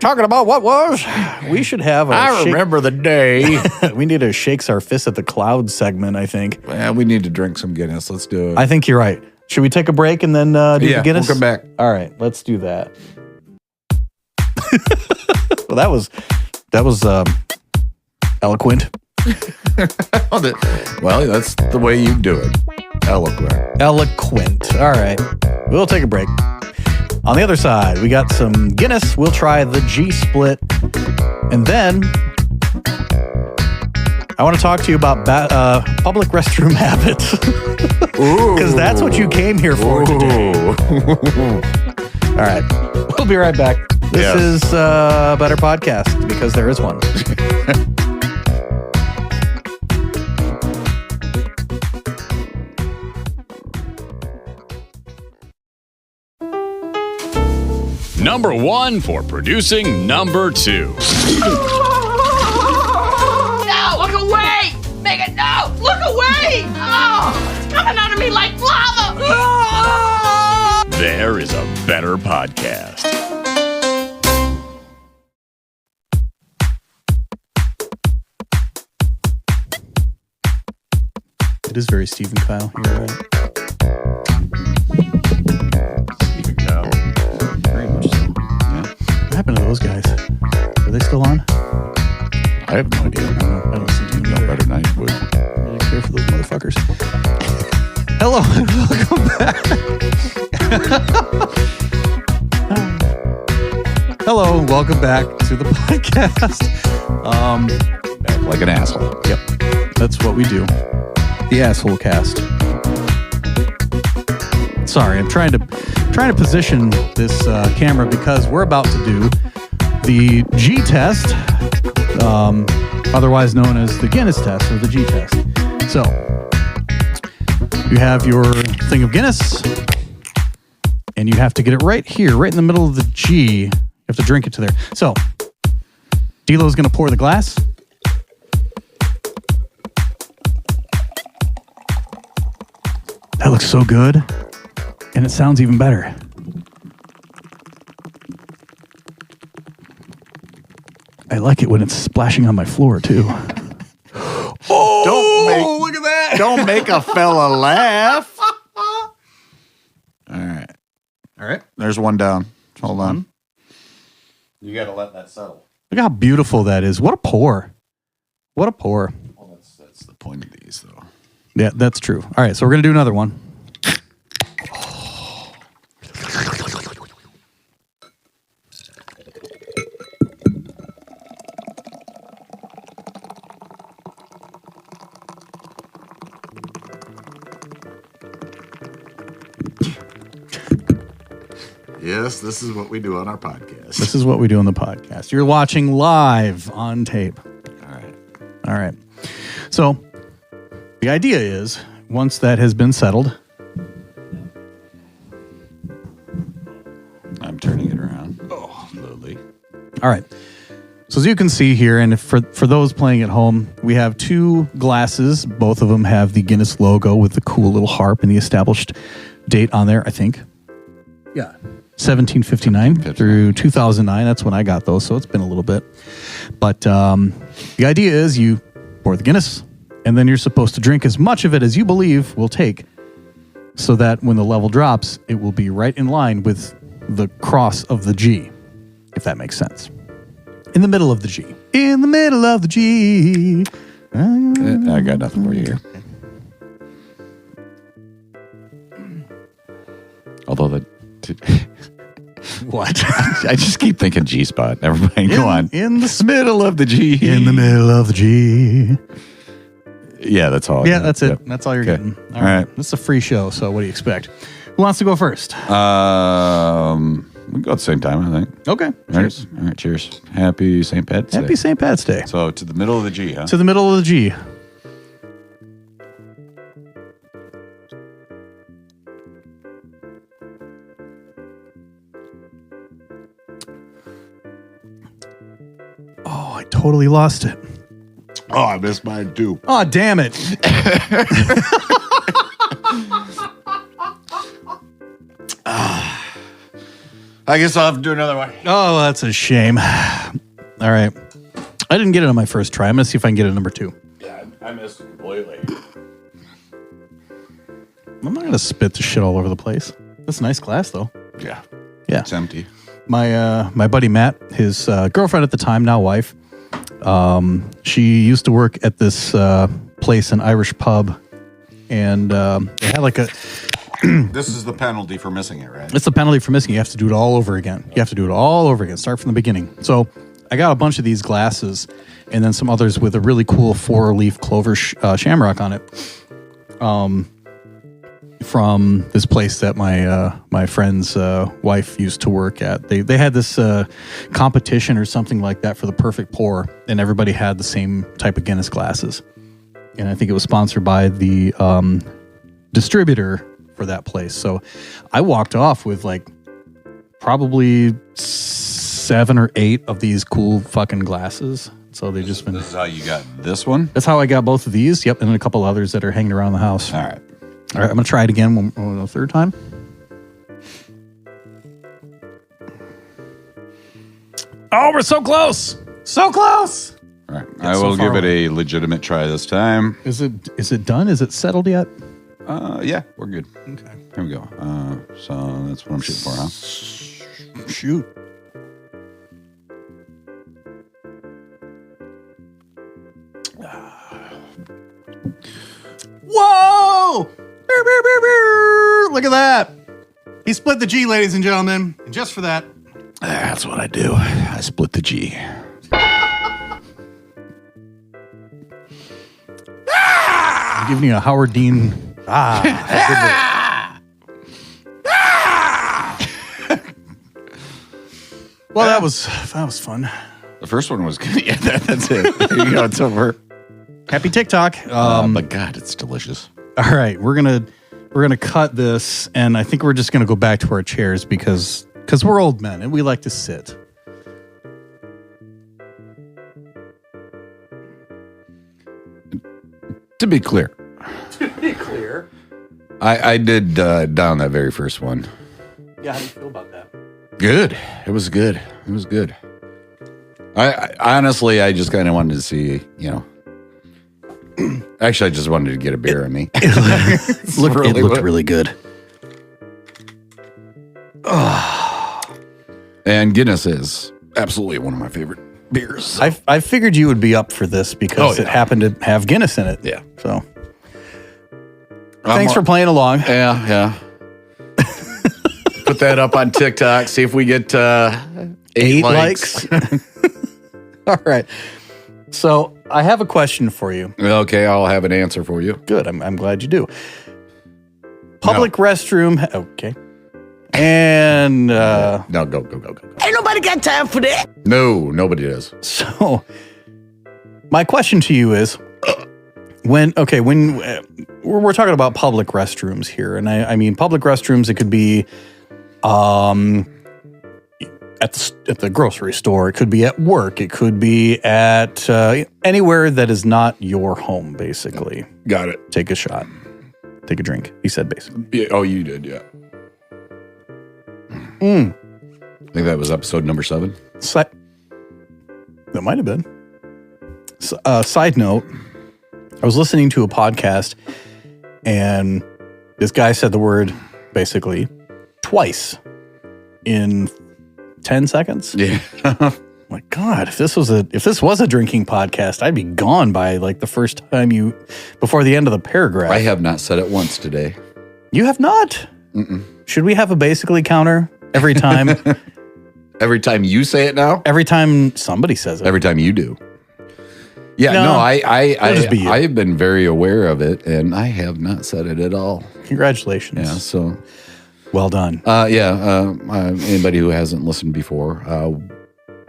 talking about what was. We should have a I remember the day. We need a Shakes Our Fist at the Clouds segment, I think. Well, we need to drink some Guinness. Let's do it. I think you're right. Should we take a break and then do the Guinness? We'll come back. All right, let's do that. Well, that was eloquent. Well, that's the way you do it. Eloquent. All right. We'll take a break. On the other side, we got some Guinness. We'll try the G split. And then I want to talk to you about public restroom habits. Because that's what you came here for today. All right. We'll be right back. This is a better podcast because there is one. Number one for producing number two. No, look away! Megan, no! Look away! Oh, it's coming out of me like lava! There is a better podcast. It is very Stephen Kyle here, right? Stephen Kyle. Very much so. Yeah. What happened to those guys? Are they still on? I have no idea. I don't listen to them. You know better than I would. I really care for those motherfuckers. Hello and welcome back. Hello and welcome back to the podcast. Back like an asshole. Yep, that's what we do. The asshole cast. Sorry, I'm trying to position this camera because we're about to do the G test, otherwise known as the Guinness test or the G test. So you have your thing of Guinness, and you have to get it right here, right in the middle of the G. You have to drink it to there. So D'Lo's going to pour the glass. That looks so good, and it sounds even better. I like it when it's splashing on my floor, too. Oh, look at that. Don't make a fella laugh. All right. There's one down. Hold on. You got to let that settle. Look how beautiful that is. What a pour. What a pour. Well, that's the point of these, though. Yeah, that's true. All right, so we're going to do another one. Yes, this is what we do on our podcast. This is what we do on the podcast. You're watching live on tape. All right. All right. So The idea is, once that has been settled, I'm turning it around. Oh, slowly. all right. So as you can see here, and for those playing at home, we have 2 glasses. Both of them have the Guinness logo with the cool little harp and the established date on there, I think. Yeah. 1759 through 2009. That's when I got those, so it's been a little bit. But the idea is you pour the Guinness, and then you're supposed to drink as much of it as you believe will take, so that when the level drops, it will be right in line with the cross of the G, if that makes sense. In the middle of the G. In the middle of the G. I got nothing for you here. Although What? I just keep thinking G spot. Never mind. Go on. In the Middle of the G. In the middle of the G. Yeah, that's all. Yeah, that's it. Yep. That's all you're Okay. getting. All right. This is a free show, so what do you expect? Who wants to go first? We can go at the same time, I think. Okay. Cheers. All right, cheers. Happy St. Pat's Day. Happy St. Pat's Day. So to the middle of the G, huh? To the middle of the G. Oh, I totally lost it. Oh, I missed mine too. Oh, damn it. I guess I'll have to do another one. Oh, that's a shame. All right. I didn't get it on my first try. I'm going to see if I can get it number 2. Yeah, I missed it completely. I'm not going to spit the shit all over the place. That's a nice glass, though. Yeah. Yeah. It's empty. My buddy Matt, his girlfriend at the time, now wife, she used to work at this place, an Irish pub, and they had like a... This is the penalty for missing it, right? It's the penalty for missing. You have to do it all over again. You have to do it all over again. Start from the beginning. So I got a bunch of these glasses and then some others with a really cool 4-leaf clover shamrock on it. From this place that my friend's wife used to work at. They had this competition or something like that for the perfect pour, and everybody had the same type of Guinness glasses. And I think it was sponsored by the distributor for that place. So I walked off with like probably 7 or 8 of these cool fucking glasses. So they just been... This is how you got this one? That's how I got both of these. Yep. And then a couple others that are hanging around the house. All right. All right, I'm going to try it again a third time. Oh, we're so close. So close. All right. It's I so will far give it away. a legitimate try this time. Is it done? Is it settled yet? Yeah, we're good. Okay. Here we go. So that's what I'm shooting for, huh? Shoot. Whoa! Look at that. He split the G, ladies and gentlemen. And just for that. That's what I do. I split the G. I'm giving you a Howard Dean. Well, that was fun. The first one was good. Yeah, that's it. There you go. It's over. Happy TikTok. But God, it's delicious. All right, we're gonna cut this, and I think we're just gonna go back to our chairs because we're old men and we like to sit. To be clear, I did down that very first one. Yeah, how do you feel about that? Good. It was good. It was good. I honestly, I just kind of wanted to see, Actually, I just wanted to get a beer on me. It looked really good. And Guinness is absolutely one of my favorite beers. I figured you would be up for this because it happened to have Guinness in it. Yeah. So, thanks for playing along. Yeah. Put that up on TikTok. See if we get 8 likes. All right. So I have a question for you. Okay, I'll have an answer for you. Good. I'm glad you do. Public restroom. Okay. And No, go. Ain't nobody got time for that. No, nobody does. so my question to you is, when we're talking about public restrooms here, and I mean public restrooms, it could be at the grocery store, it could be at work, it could be at anywhere that is not your home, basically. Got it. Take a shot. Take a drink. He said basically. Yeah, oh, you did, yeah. I think that was episode number 7. That might have been. Side note, I was listening to a podcast and this guy said the word basically twice in 10 seconds. Yeah. My God, if this was a drinking podcast, I'd be gone by like the first time before the end of the paragraph. I have not said it once today. You have not? Mm-mm. Should we have a basically counter every time? Every time you say it now? Every time somebody says it. Every time you do. Yeah, no, I have been very aware of it, and I have not said it at all. Congratulations. Yeah, so. Well done. Anybody who hasn't listened before,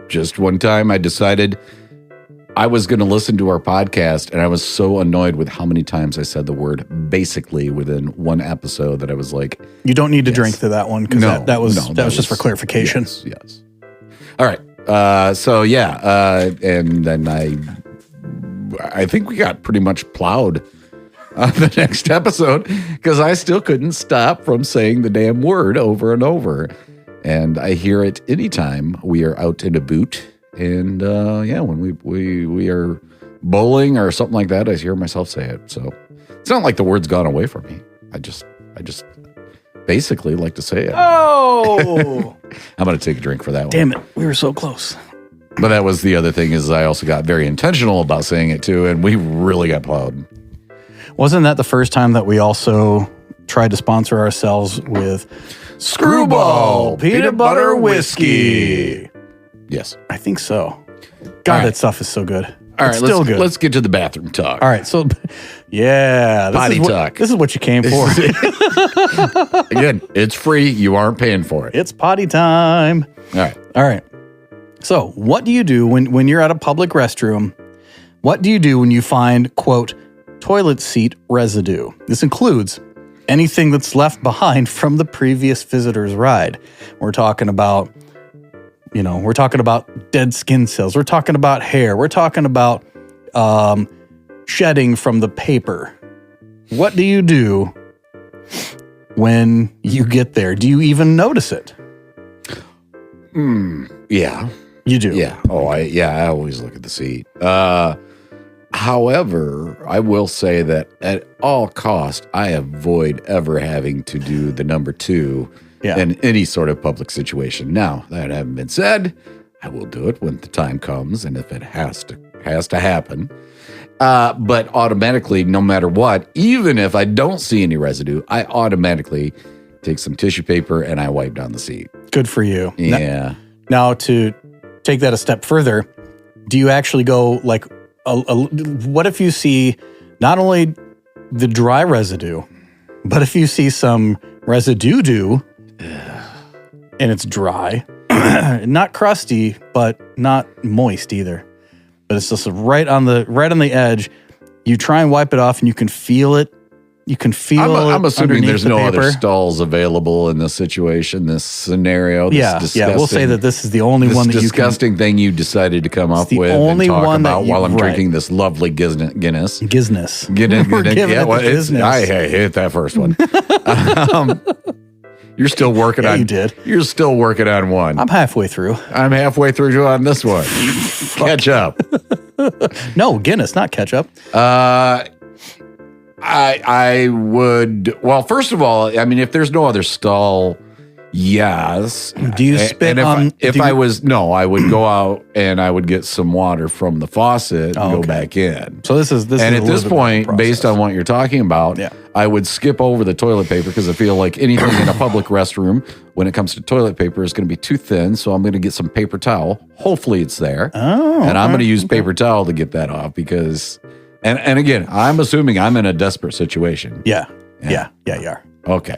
just one time I decided I was going to listen to our podcast, and I was so annoyed with how many times I said the word basically within one episode that I was like, you don't need to drink to that one because that was just for clarification. Yes. All right. And then I think we got pretty much plowed on the next episode because I still couldn't stop from saying the damn word over and over. And I hear it anytime we are out in a boot. And when we are bowling or something like that, I hear myself say it. So it's not like the word's gone away from me. I just basically like to say it. Oh! I'm going to take a drink for that one. Damn it. We were so close. But that was the other thing is I also got very intentional about saying it too, and we really got plowed. Wasn't that the first time that we also tried to sponsor ourselves with Screwball Peanut Butter Whiskey? Yes. I think so. God, that stuff is so good. All right, still good. Let's get to the bathroom talk. All right, so yeah. Potty talk. This is what you came for. Again, it's free. You aren't paying for it. It's potty time. All right. So what do you do when you're at a public restroom? What do you do when you find, quote, toilet seat residue? This includes anything that's left behind from the previous visitor's ride. We're talking about dead skin cells. We're talking about hair. We're talking about shedding from the paper. What do you do when you get there? Do you even notice it? Yeah. You do? Yeah. I always look at the seat. However, I will say that at all cost, I avoid ever having to do the number 2 in any sort of public situation. Now, that having been said, I will do it when the time comes and if it has to happen. But automatically, no matter what, even if I don't see any residue, I automatically take some tissue paper and I wipe down the seat. Good for you. Yeah. Now, to take that a step further, do you actually go like, what if you see not only the dry residue, but if you see some residue and it's dry, not crusty, but not moist either, but it's just right on the edge, you try and wipe it off and you can feel it. You can feel I'm assuming there's no paper. other stalls available in this situation, this scenario. This We'll say that this is the only one that you can. Disgusting thing you decided to come up with and talk about while I'm drinking this lovely Guinness. Guinness. We're I hate that first one. You're still working on. You did. You're still working on one. I'm halfway through. I'm halfway through on this one. Catch up. No, Guinness, not ketchup. I would, well, first of all, I mean, if there's no other stall, yes. Do you spit on? I would go out and I would get some water from the faucet and go back in. So this is at this point, based on what you're talking about, I would skip over the toilet paper because I feel like anything in a public restroom, when it comes to toilet paper, is going to be too thin. So I'm going to get some paper towel. Hopefully it's there. And I'm going to use paper towel to get that off because... And again, I'm assuming I'm in a desperate situation. Yeah, you are. Okay.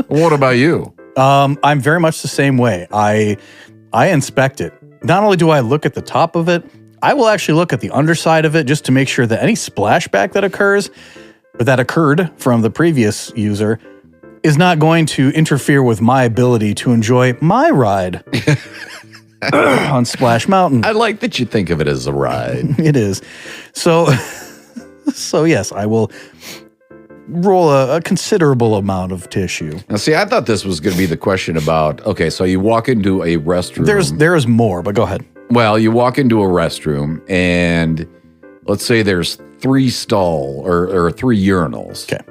What about you? I'm very much the same way. I inspect it. Not only do I look at the top of it, I will actually look at the underside of it just to make sure that any splashback that occurs or that occurred from the previous user is not going to interfere with my ability to enjoy my ride on Splash Mountain. I like that you think of it as a ride. It is. So yes, I will roll a considerable amount of tissue. Now, see, I thought this was going to be the question about, okay, so you walk into a restroom. There is more, but go ahead. Well, you walk into a restroom and let's say there's 3 stall or 3 urinals. Okay.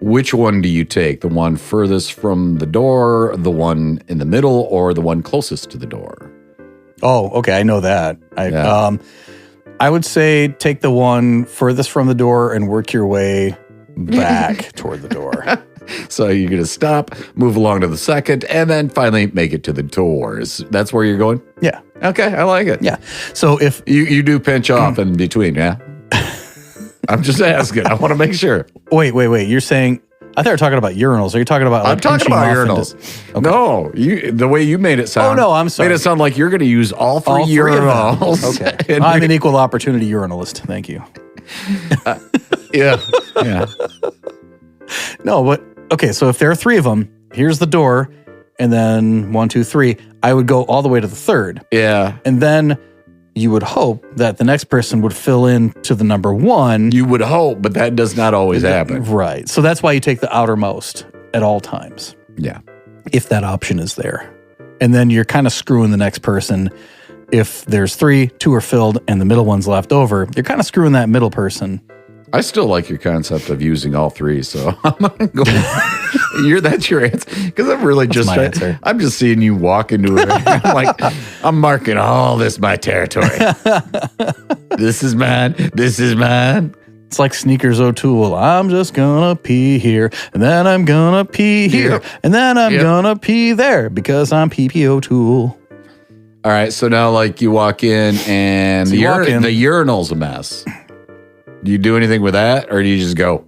Which one do you take? The one furthest from the door, the one in the middle, or the one closest to the door? Oh, okay. I know that. I would say take the one furthest from the door and work your way back toward the door. So you're going to stop, move along to the second, and then finally make it to the doors. That's where you're going? Yeah. Okay, I like it. Yeah. So if You do pinch off in between, yeah? I'm just asking. I want to make sure. wait, you're saying I thought you were talking about urinals. Are you talking about? Like, I'm talking pinching about off urinals. into- No, the way you made it sound. Oh, no, I'm sorry. Made it sound like you're going to use all 3 All three of them. urinals. Okay. And I'm you're- an equal opportunity urinalist. Thank you. Yeah. No, but okay. So if there are 3 of them, here's the door, and then 1, 2, 3. I would go all the way to the third, Yeah. and then you would hope that the next person would fill in to the number 1. You would hope, but that does not always happen. Right. So that's why you take the outermost at all times, Yeah. if that option is there. And then you're kind of screwing the next person. If there's 3, 2 are filled, and the middle one's left over, you're kind of screwing that middle person. I still like your concept of using all 3, so I'm gonna go. That's your answer, because I'm really just. my answer. I'm just seeing you walk into it. I'm like, I'm marking all this my territory. This is mine. This is mine. It's like Sneakers O'Toole. I'm just gonna pee here, and then I'm gonna pee here, and then I'm gonna pee there because I'm PP O'Toole. All right, so now like you walk in and So the you walk in. urinal's a mess. Do you do anything with that, or do you just go?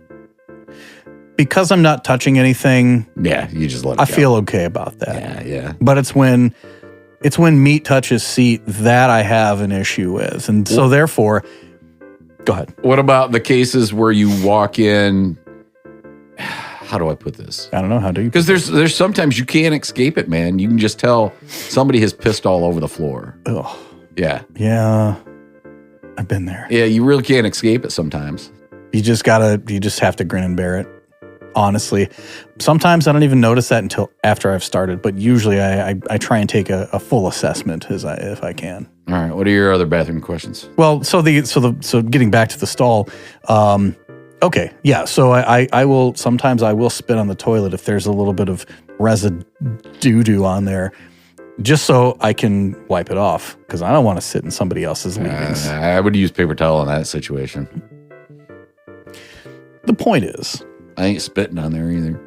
Because I'm not touching anything, Yeah, you just let it I go. feel okay about that. Yeah. But it's when meat touches seat that I have an issue with. And so therefore, go ahead. What about the cases where you walk in? How do I put this? I don't know. How do you? Because there's sometimes you can't escape it, man. You can just tell somebody has pissed all over the floor. Ugh. Yeah. Yeah. I've been there. Yeah, you really can't escape it sometimes. You just have to grin and bear it. Honestly, sometimes I don't even notice that until after I've started, but usually I try and take a full assessment if I can. All right. What are your other bathroom questions? Well, so getting back to the stall, okay, yeah. So I will sometimes spit on the toilet if there's a little bit of residue on there, just so I can wipe it off because I don't want to sit in somebody else's leavings. I would use paper towel in that situation. The point is, I ain't spitting on there either.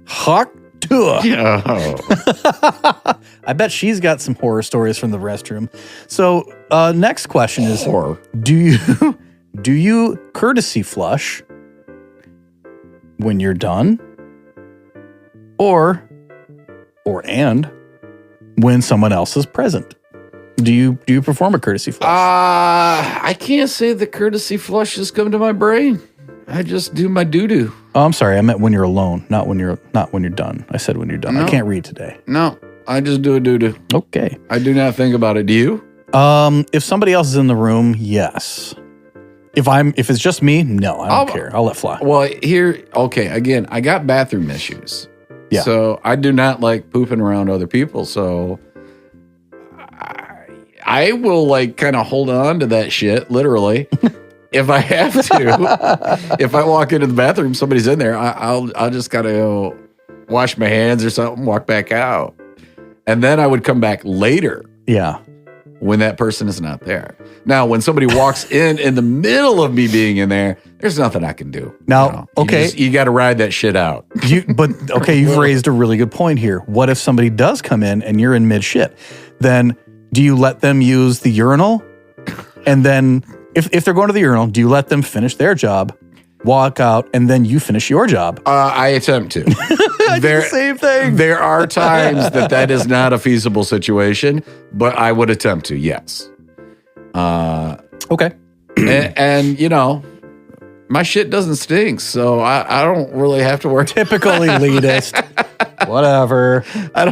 hawk tuh. Oh. I bet she's got some horror stories from the restroom. So next question is, Horror. do you courtesy flush when you're done, or when someone else is present? Do you perform a courtesy flush? I can't say the courtesy flushes come to my brain. I just do my doo-doo. Oh, I'm sorry. I meant when you're alone, not when you're done. I said when you're done. No. I can't read today. No, I just do a doo-doo. Okay. I do not think about it. Do you? If somebody else is in the room, yes. If it's just me, no, I don't care. I'll let fly. Well, again, I got bathroom issues. Yeah. So I do not like pooping around other people. So I will like kind of hold on to that shit, literally. If I have to, if I walk into the bathroom, somebody's in there, I'll just gotta go wash my hands or something, walk back out. And then I would come back later Yeah. when that person is not there. Now, when somebody walks in the middle of me being in there, there's nothing I can do. Now, okay. You got to ride that shit out. You've raised a really good point here. What if somebody does come in and you're in mid shit? Then do you let them use the urinal? And then if they're going to the urinal, do you let them finish their job, walk out, and then you finish your job? I attempt to. The same thing. There are times that is not a feasible situation, but I would attempt to, yes. Okay. And you know, my shit doesn't stink, so I don't really have to worry. Typical elitist. Whatever. I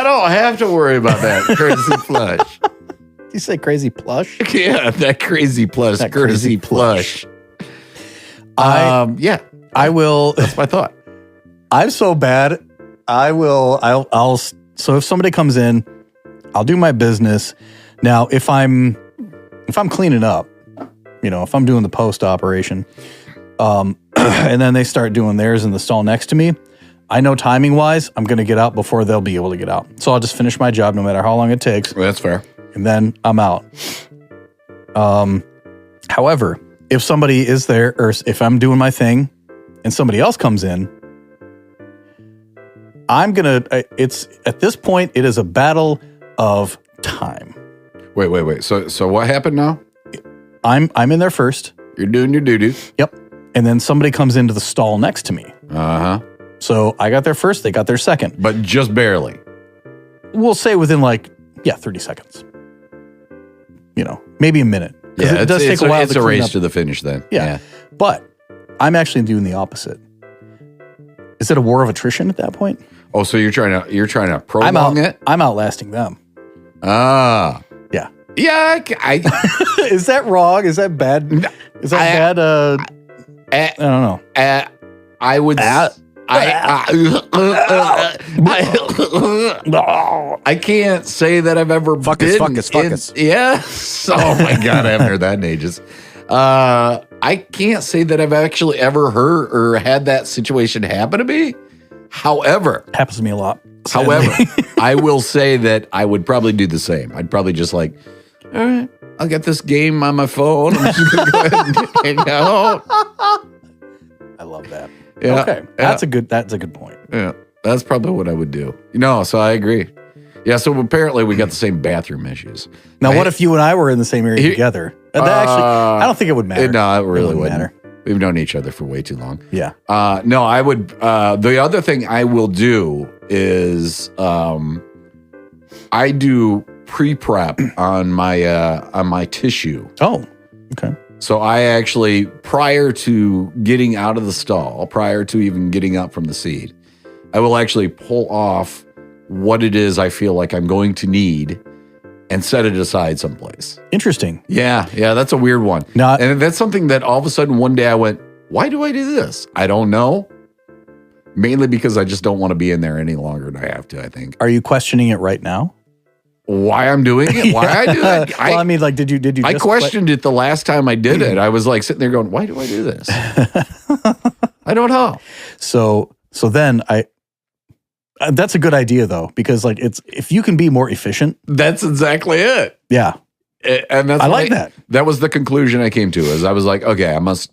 don't have to worry about that crazy flush. Did you say crazy plush? Yeah, that crazy plush, That courtesy crazy plush. plush. Yeah, I will. that's my thought. I'm so bad. I'll. So if somebody comes in, I'll do my business. Now, if I'm cleaning up, you know, if I'm doing the post operation, and then they start doing theirs in the stall next to me, I know timing wise, I'm going to get out before they'll be able to get out. So I'll just finish my job no matter how long it takes. Well, that's fair. And then I'm out. However, if somebody is there, or if I'm doing my thing and somebody else comes in, it's at this point, it is a battle of time. Wait. So what happened now? I'm in there first. You're doing your doo-doo. Yep. And then somebody comes into the stall next to me. Uh-huh. So I got there first, they got there second. But just barely. We'll say within 30 seconds. You know, maybe a minute. Yeah, it does take a while it's to a clean race up. to the finish then. Yeah. But I'm actually doing the opposite. Is it a war of attrition at that point? Oh, so you're trying to I'm prolong it? I'm outlasting them. Ah. Yeah. Yeah, Is that wrong? Is that bad? Is that bad? I don't know. I would. I can't say that I've ever Fuckus. Yes. Oh my God, I haven't heard that in ages. I can't say that I've actually ever heard or had that situation happen to me. However, Happens to me a lot. sadly. However, I will say that I would probably do the same. I'd probably just like, all right, I'll get this game on my phone. I'm just gonna go ahead and hang out. I love that. Yeah, Okay. That's a good point. Yeah, that's probably what I would do. So I agree. Yeah, so apparently we got the same bathroom issues. Now, what if you and I were in the same area together? I don't think it would matter. No, it really wouldn't matter. We've known each other for way too long. Yeah. No, I would. The other thing I will do is I do pre-prep on my tissue. Oh, okay. So I actually, prior to getting out of the stall, prior to even getting up from the seat, I will actually pull off what it is I feel like I'm going to need and set it aside someplace. Interesting. Yeah, that's a weird one. And that's something that all of a sudden one day I went, why do I do this? I don't know. Mainly because I just don't want to be in there any longer than I have to, I think. Are you questioning it right now? Why I'm doing it? Why I do it? Well, I mean, like, did you? I just questioned it the last time I did it. I was like sitting there going, why do I do this? I don't know. So then that's a good idea though, because like if you can be more efficient. That's exactly it. Yeah. And that's I like that. That was the conclusion I came to, is I was like, okay, I must.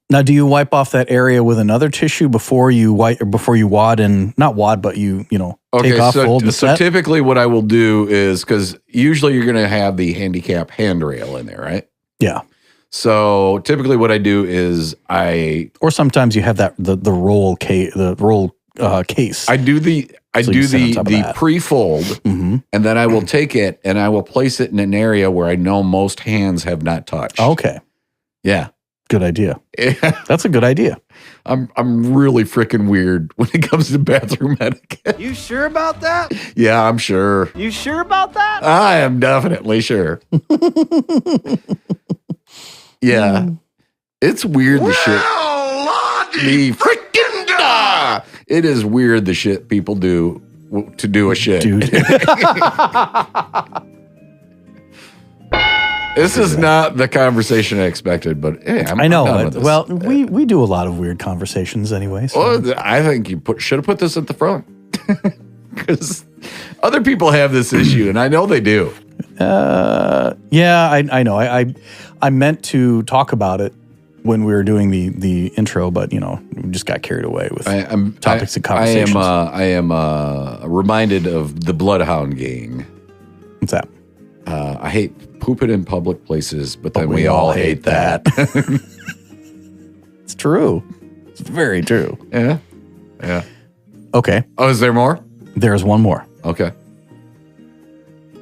Now, do you wipe off that area with another tissue before you wad and not wad, but you take off fold and so set? typically what I will do is, because usually you're going to have the handicap handrail in there, right? Yeah. So typically what I do is or sometimes you have that the roll case. I do the pre-fold, Mhm. and then I will take it and I will place it in an area where I know most hands have not touched. Okay. Yeah. Good idea. That's a good idea. I'm really freaking weird when it comes to bathroom etiquette. You sure about that? Yeah, I'm sure. You sure about that? I am definitely sure. Yeah. It's weird the shit. The freaking it is weird the shit people do to do a shit. Dude. This is not the conversation I expected, but hey, I know. I'm done with this. Well, we do a lot of weird conversations anyway. So. Well, I think you should have put this at the front, because other people have this issue, and I know they do. Yeah, I know. I meant to talk about it when we were doing the intro, but we just got carried away with topics and conversations. I am reminded of the Bloodhound Gang. What's that? I hate pooping in public places, but then we all hate that. It's true. It's very true. Yeah. Okay. Oh, is there more? There's one more. Okay.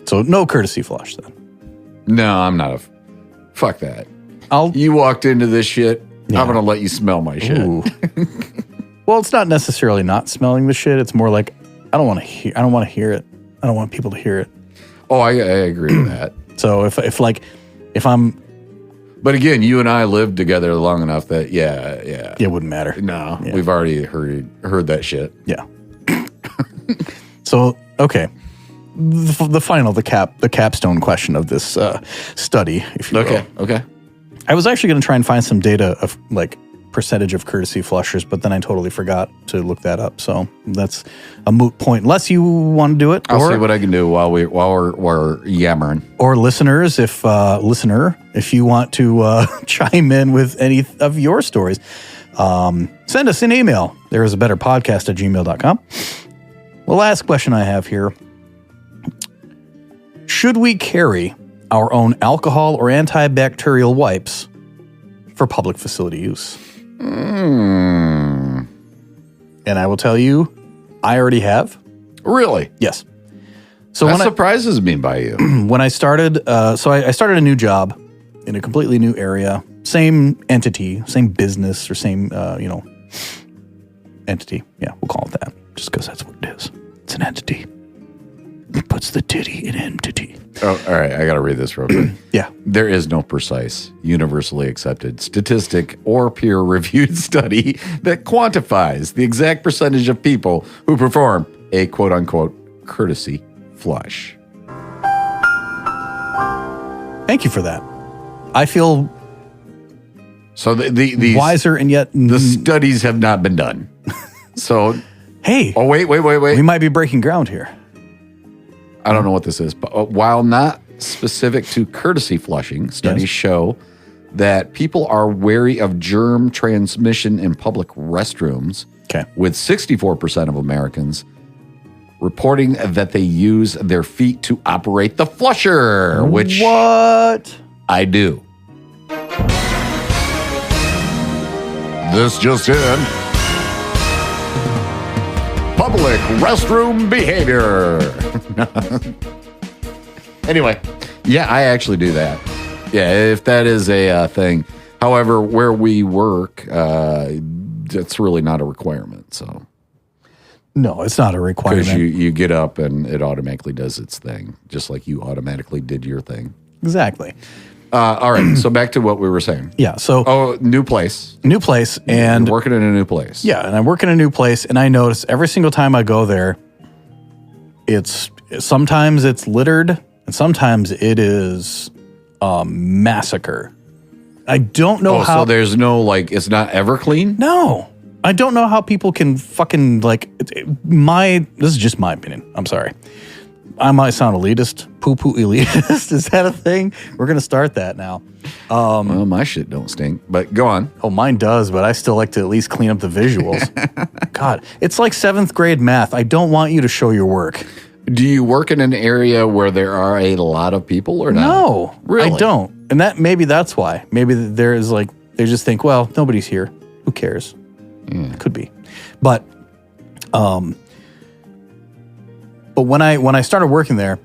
So no courtesy flush then. No, I'm not a. Fuck that. I'll. You walked into this shit. Yeah. I'm gonna let you smell my shit. Ooh. Well, it's not necessarily not smelling the shit. It's more like I don't want to hear. I don't want to hear it. I don't want people to hear it. Oh, I agree with that. So if I'm, But again, you and I lived together long enough that it wouldn't matter. No, Yeah. we've already heard that shit. Yeah. So okay, the capstone question of this study, if you will. Okay. I was actually going to try and find some data of like percentage of courtesy flushers, but then I totally forgot to look that up. So that's a moot point, unless you want to do it. I'll see what I can do while we're yammering. Or listeners, if you want to chime in with any of your stories, send us an email. There is a better podcast at gmail.com. The last question I have here: should we carry our own alcohol or antibacterial wipes for public facility use? And I will tell you, I already have. Really? Yes. So That surprises me by you. when I started, I started a new job in a completely new area, same entity, same business, or same, entity. Yeah, we'll call it that, just because that's what it is. It's an entity. It puts the titty in entity. Oh, all right. I got to read this real quick. Yeah. There is no precise, universally accepted statistic or peer-reviewed study that quantifies the exact percentage of people who perform a quote-unquote courtesy flush. Thank you for that. I feel So these wiser and yet the studies have not been done. So, hey, oh wait. we might be breaking ground here. I don't know what this is, but while not specific to courtesy flushing, studies show that people are wary of germ transmission in public restrooms. Okay. With 64% of Americans reporting that they use their feet to operate the flusher, which What? I do. This just in. Public restroom behavior. Anyway, yeah, I actually do that. Yeah, if that is a thing. However, where we work, that's really not a requirement. So, No, it's not a because requirement. you get up and it automatically does its thing, just like you automatically did your thing. Exactly. All right, so back to what we were saying. Yeah. So Oh, new place. new place, and You're working in a new place. yeah, and I work in a new place, and I notice every single time I go there, sometimes it's littered, and sometimes it is a massacre. I don't know how. So there's no, like, it's not ever clean? No, I don't know how people can fucking like. This is just my opinion. I'm sorry. I might sound elitist, poo-poo elitist. Is that a thing? We're gonna start that now. Well, my shit don't stink, but go on. Oh, mine does, but I still like to at least clean up the visuals. God, it's like 7th grade math. I don't want you to show your work. Do you work in an area where there are a lot of people or not? No, Really? I don't. And maybe that's why. Maybe there is like, they just think, well, nobody's here. Who cares? Could be. But when I started working there,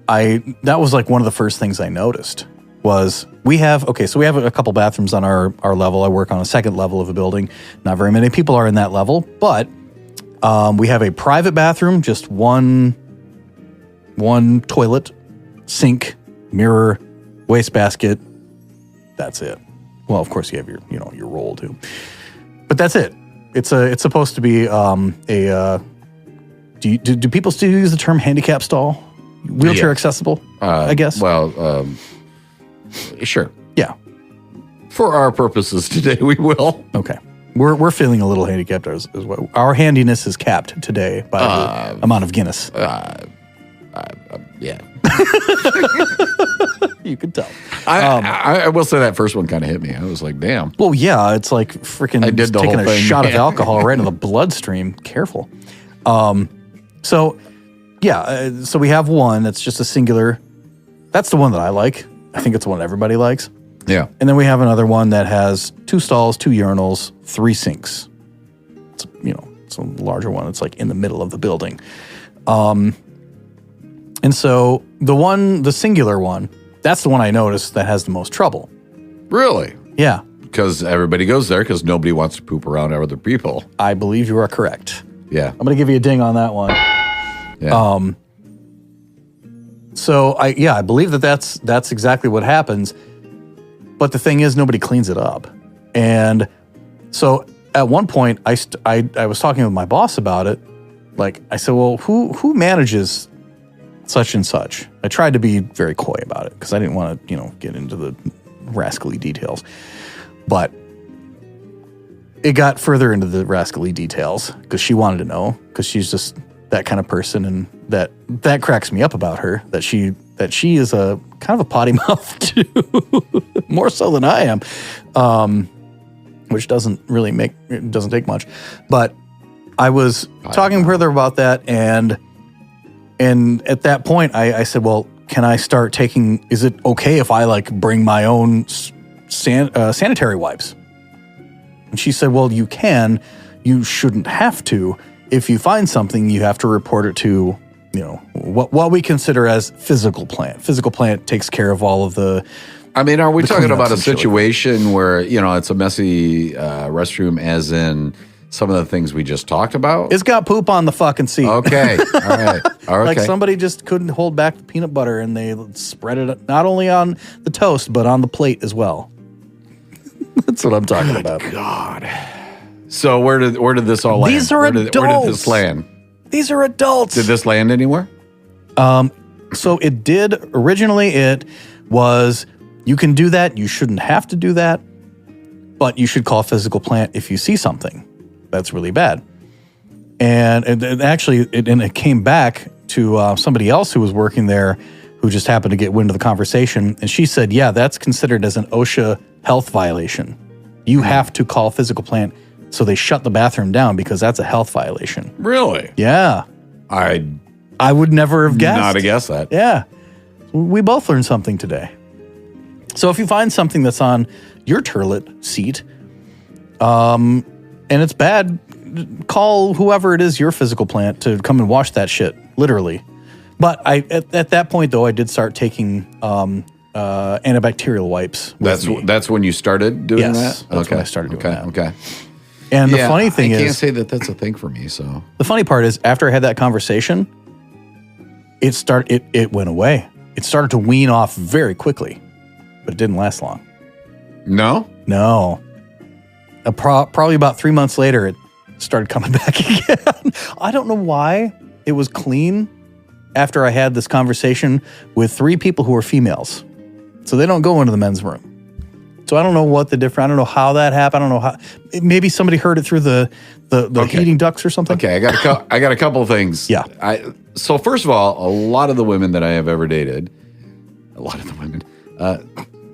that was like one of the first things I noticed was we have a couple bathrooms on our level. I work on a second level of a building. Not very many people are in that level, but we have a private bathroom, just one toilet, sink, mirror, wastebasket. That's it. Well, of course you have your roll too, but that's it. It's supposed to be do people still use the term handicap stall? Wheelchair Yeah. accessible, I guess. Well, sure. Yeah. For our purposes today, we will. Okay. We're feeling a little handicapped as well. Our handiness is capped today by the amount of Guinness. Yeah. You can tell. I will say that first one kind of hit me. I was like, damn. Well, yeah, it's like freaking I did the taking whole a thing. shot of alcohol right in the bloodstream. Careful. So we have one that's just a singular. That's the one that I like. I think it's the one everybody likes. Yeah. And then we have another one that has 2 stalls, 2 urinals, 3 sinks. It's a larger one. It's like in the middle of the building. And so the singular one That's the one I noticed that has the most trouble. Really? Yeah, Because everybody goes there because nobody wants to poop around other people. I believe you are correct. Yeah. I'm going to give you a ding on that one. Yeah. So I believe that's exactly what happens. But the thing is, nobody cleans it up. And so at one point, I was talking with my boss about it. Like, I said, well, who manages such and such? I tried to be very coy about it because I didn't want to, get into the rascally details. But it got further into the rascally details because she wanted to know, because she's just that kind of person, and that cracks me up about her, that she is a kind of a potty mouth too, more so than I am, which doesn't take much. But I was talking with her about that, and at that point I said, well, can I start taking? Is it okay if I bring my own sanitary wipes? And she said, well, you can. You shouldn't have to. If you find something, you have to report it to, what we consider as physical plant. Physical plant takes care of all of the. I mean, are we talking about a cleanups and shit like situation where, it's a messy restroom, as in some of the things we just talked about? It's got poop on the fucking seat. Okay. All right. Okay. Like somebody just couldn't hold back the peanut butter and they spread it not only on the toast, but on the plate as well. That's what I'm talking about. God. So where did this all land? These are where did adults. this land? These are adults. Did this land anywhere? So it did. Originally, it was, you can do that. You shouldn't have to do that. But you should call physical plant if you see something that's really bad. And it came back to somebody else who was working there who just happened to get wind of the conversation. And she said, yeah, that's considered as an OSHA health violation. You have to call physical plant. So they shut the bathroom down because that's a health violation. Really? Yeah. I would never have guessed. Not have guessed that. Yeah. We both learned something today. So if you find something that's on your toilet seat, and it's bad, call whoever it is, your physical plant, to come and wash that shit, literally. But at that point, though, I did start taking antibacterial wipes. That's when you started doing Yes, that? that's when I started doing that. Okay. And the funny thing I can't is, say that that's a thing for me. So the funny part is, after I had that conversation, it went away. It started to wean off very quickly, but it didn't last long. No. Probably about 3 months later, it started coming back again. I don't know why. It was clean after I had this conversation with 3 people who are females, so they don't go into the men's room. So I don't know what the difference. I don't know how that happened. I don't know how. Maybe somebody heard it through the heating ducts or something. Okay, I got a couple of things. Yeah. So first of all, a lot of the women that I have ever dated,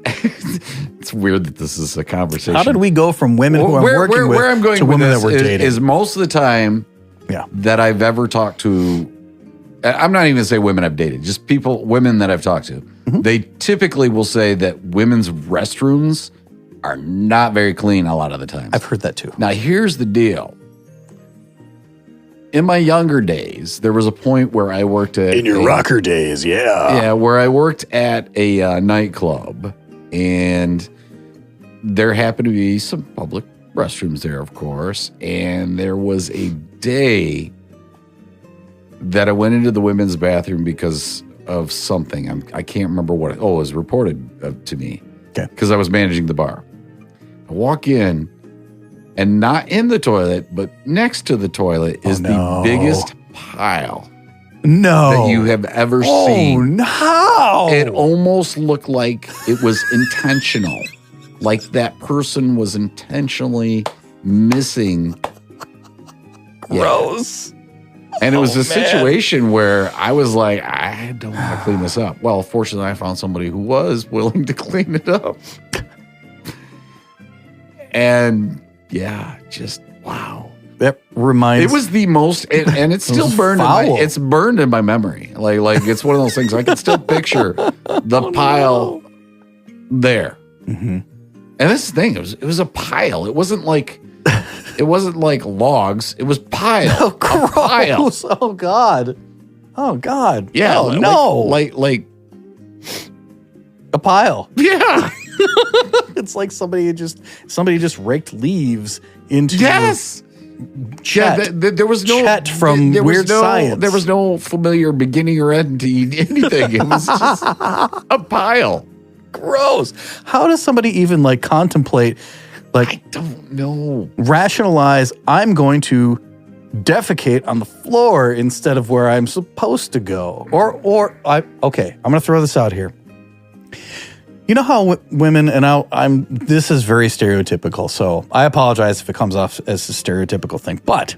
it's weird that this is a conversation. How did we go from women who I'm working with where I'm going to with women this that we're dating? is most of the time that I've ever talked to, I'm not even going to say women I've dated, just women that I've talked to. Mm-hmm. They typically will say that women's restrooms are not very clean a lot of the time. I've heard that too. Now, here's the deal. In my younger days, there was a point where I worked at... In your rocker days, yeah. Yeah, where I worked at a nightclub, and there happened to be some public restrooms there, of course, and there was a day that I went into the women's bathroom because of something. I can't remember what. It was reported to me. Okay. Because I was managing the bar. I walk in, and not in the toilet, but next to the toilet is the biggest pile that you have ever seen. Oh, no. It almost looked like it was intentional. Like that person was intentionally missing. Gross. And it was a situation where I was like, I don't want to clean this up. Well, fortunately, I found somebody who was willing to clean it up. And yeah, just wow. That reminds. It was the most, and it's still burned. It's burned in my memory. Like it's one of those things I can still picture the pile there. Mm-hmm. And this thing, it was a pile. It wasn't like logs. It was pile. Oh, gross. Pile. Oh, God. Oh, God. Yeah. Oh, no. Like a pile. Yeah. It's like somebody just raked leaves into Yes. Chet. Yeah, there was no Chet from there was Weird no, Science. There was no familiar beginning or end to anything. It was just a pile. Gross. How does somebody even like contemplate, like I don't know. rationalize, I'm going to defecate on the floor instead of where I'm supposed to go? I'm going to throw this out here. You know how women, and this is very stereotypical, so I apologize if it comes off as a stereotypical thing, but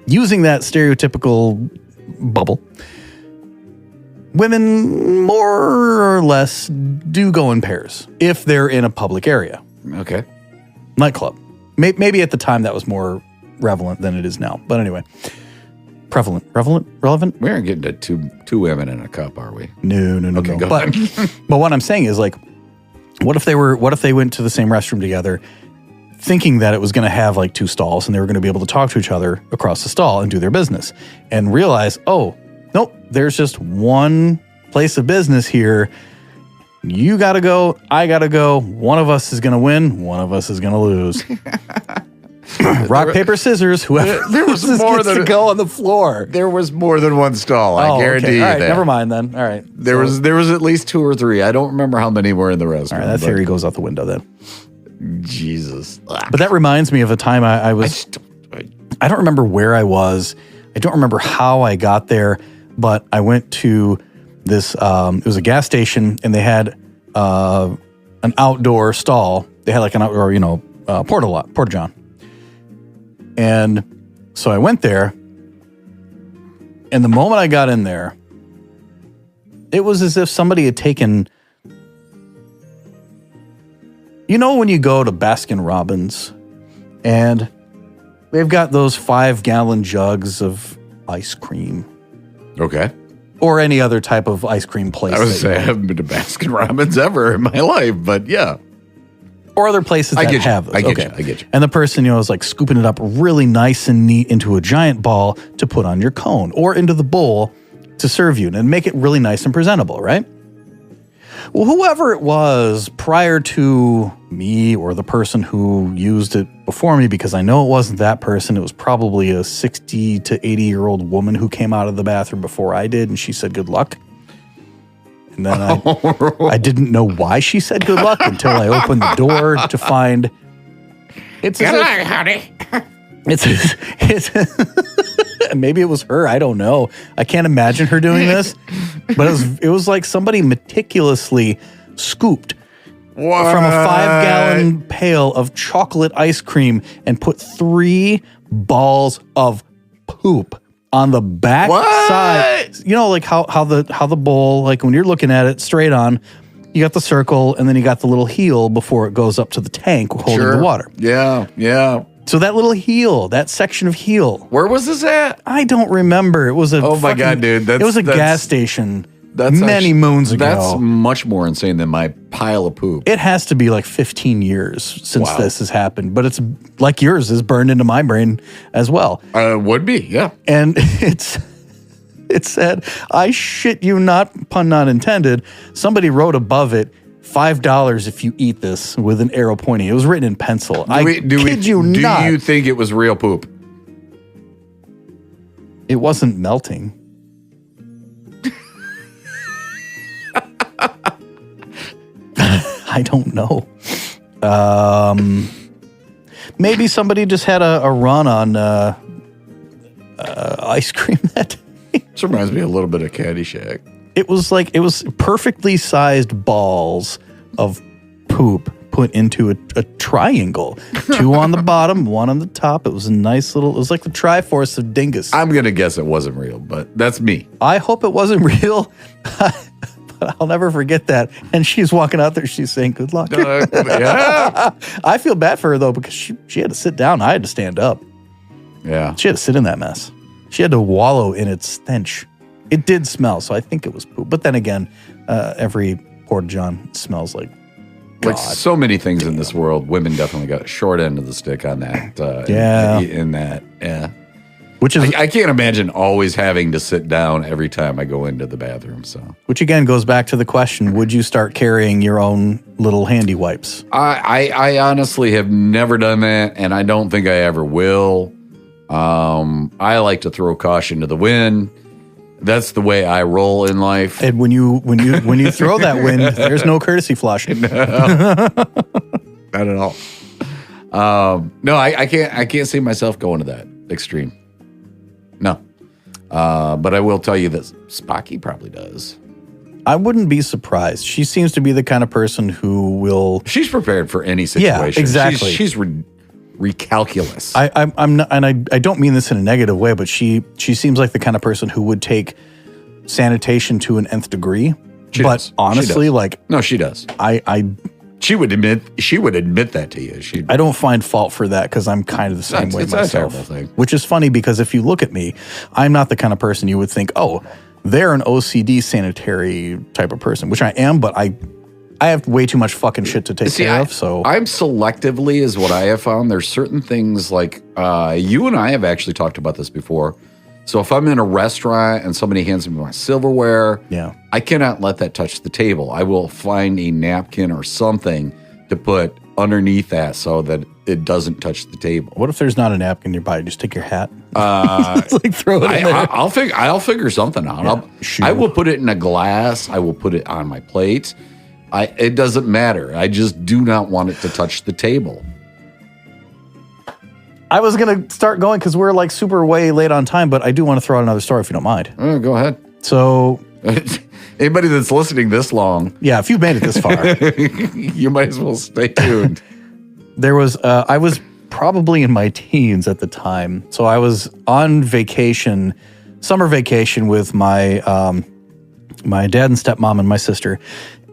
using that stereotypical bubble, women more or less do go in pairs if they're in a public area. Okay. Nightclub. Maybe at the time that was more relevant than it is now. But anyway, relevant? We aren't getting to two women in a cup, are we? No. Okay, go But what I'm saying is, like, what if they went to the same restroom together, thinking that it was going to have like two stalls and they were going to be able to talk to each other across the stall and do their business, and realize, oh, nope, there's just one place of business here. You got to go. I got to go. One of us is going to win. One of us is going to lose. Rock, paper, scissors. Whoever there was loses more gets than to go on the floor. There was more than one stall. I guarantee okay. you All right, that. never mind then. All right. There was at least two or three. I don't remember how many were in the restaurant. All right, that theory goes out the window then. Jesus. But that reminds me of a time I was. I don't remember where I was. I don't remember how I got there, but I went to this. It was a gas station, and they had an outdoor stall. They had like an outdoor, porta john. And so I went there, and the moment I got in there, it was as if somebody had taken, when you go to Baskin Robbins and they've got those 5-gallon jugs of ice cream. Okay. Or any other type of ice cream place. I would say I haven't been to Baskin Robbins ever in my life, but yeah. Or other places that have those. I get you. And the person, is like scooping it up really nice and neat into a giant ball to put on your cone or into the bowl to serve you and make it really nice and presentable, right? Well, whoever it was prior to me or the person who used it before me, because I know it wasn't that person, it was probably a 60 to 80-year-old woman who came out of the bathroom before I did, and she said, "Good luck." And then I didn't know why she said good luck until I opened the door to find it's Good luck, honey. It's maybe it was her. I don't know. I can't imagine her doing this, but it was like somebody meticulously scooped from a 5-gallon pail of chocolate ice cream and put 3 balls of poop on the back side. Like how the bowl, like when you're looking at it straight on, you got the circle and then you got the little heel before it goes up to the tank holding the water. Yeah. So that little heel, that section of heel. Where was this at? I don't remember. It was a my God, dude. It was a gas station many moons ago. That's much more insane than my pile of poop. It has to be like 15 years since this has happened, but it's like yours is burned into my brain as well. Would be, yeah. And it said, "I shit you not, pun not intended." Somebody wrote above it, $5 if you eat this, with an arrow pointing. It was written in pencil. Do you think it was real poop? It wasn't melting. I don't know. Maybe somebody just had a run on ice cream that day. This reminds me a little bit of Caddyshack. It was perfectly sized balls of poop put into a triangle. 2 on the bottom, 1 on the top. It was a nice little, it was like the Triforce of Dingus. I'm going to guess it wasn't real, but that's me. I hope it wasn't real, but I'll never forget that. And she's walking out there, she's saying, "Good luck." Yeah. I feel bad for her, though, because she had to sit down. I had to stand up. Yeah. She had to sit in that mess. She had to wallow in its stench. It did smell, so I think it was poop. But then again, every porta john smells like Like so many things in this world, women definitely got a short end of the stick on that. Yeah. In that, yeah. Which is I can't imagine always having to sit down every time I go into the bathroom. So, which again goes back to the question: would you start carrying your own little handy wipes? I honestly have never done that, and I don't think I ever will. I like to throw caution to the wind. That's the way I roll in life. And when you throw that wind, there's no courtesy flushing. Not at all. No, I can't see myself going to that extreme. No. But I will tell you that Spocky probably does. I wouldn't be surprised. She seems to be the kind of person who will. She's prepared for any situation. Yeah, exactly. She's recalculous. I'm not, and I don't mean this in a negative way, but she seems like the kind of person who would take sanitation to an nth degree. She but does. honestly, no, she does. She would admit that to you. I don't find fault for that because I'm kind of the same way it's myself. Not a terrible thing. Which is funny because if you look at me, I'm not the kind of person you would think, oh, they're an OCD sanitary type of person, which I am, but I have way too much fucking shit to take care of. So I'm selectively is what I have found. There's certain things like you and I have actually talked about this before. So if I'm in a restaurant and somebody hands me my silverware, yeah, I cannot let that touch the table. I will find a napkin or something to put underneath that so that it doesn't touch the table. What if there's not a napkin nearby? Just take your hat. Just like throw it in there. I'll figure something out. Yeah, I will put it in a glass. I will put it on my plate. It doesn't matter. I just do not want it to touch the table. I was going to start going because we're like super way late on time, but I do want to throw out another story if you don't mind. Go ahead. So anybody that's listening this long, yeah, if you've made it this far, you might as well stay tuned. There was, I was probably in my teens at the time. So I was on vacation, summer vacation with my dad and stepmom and my sister.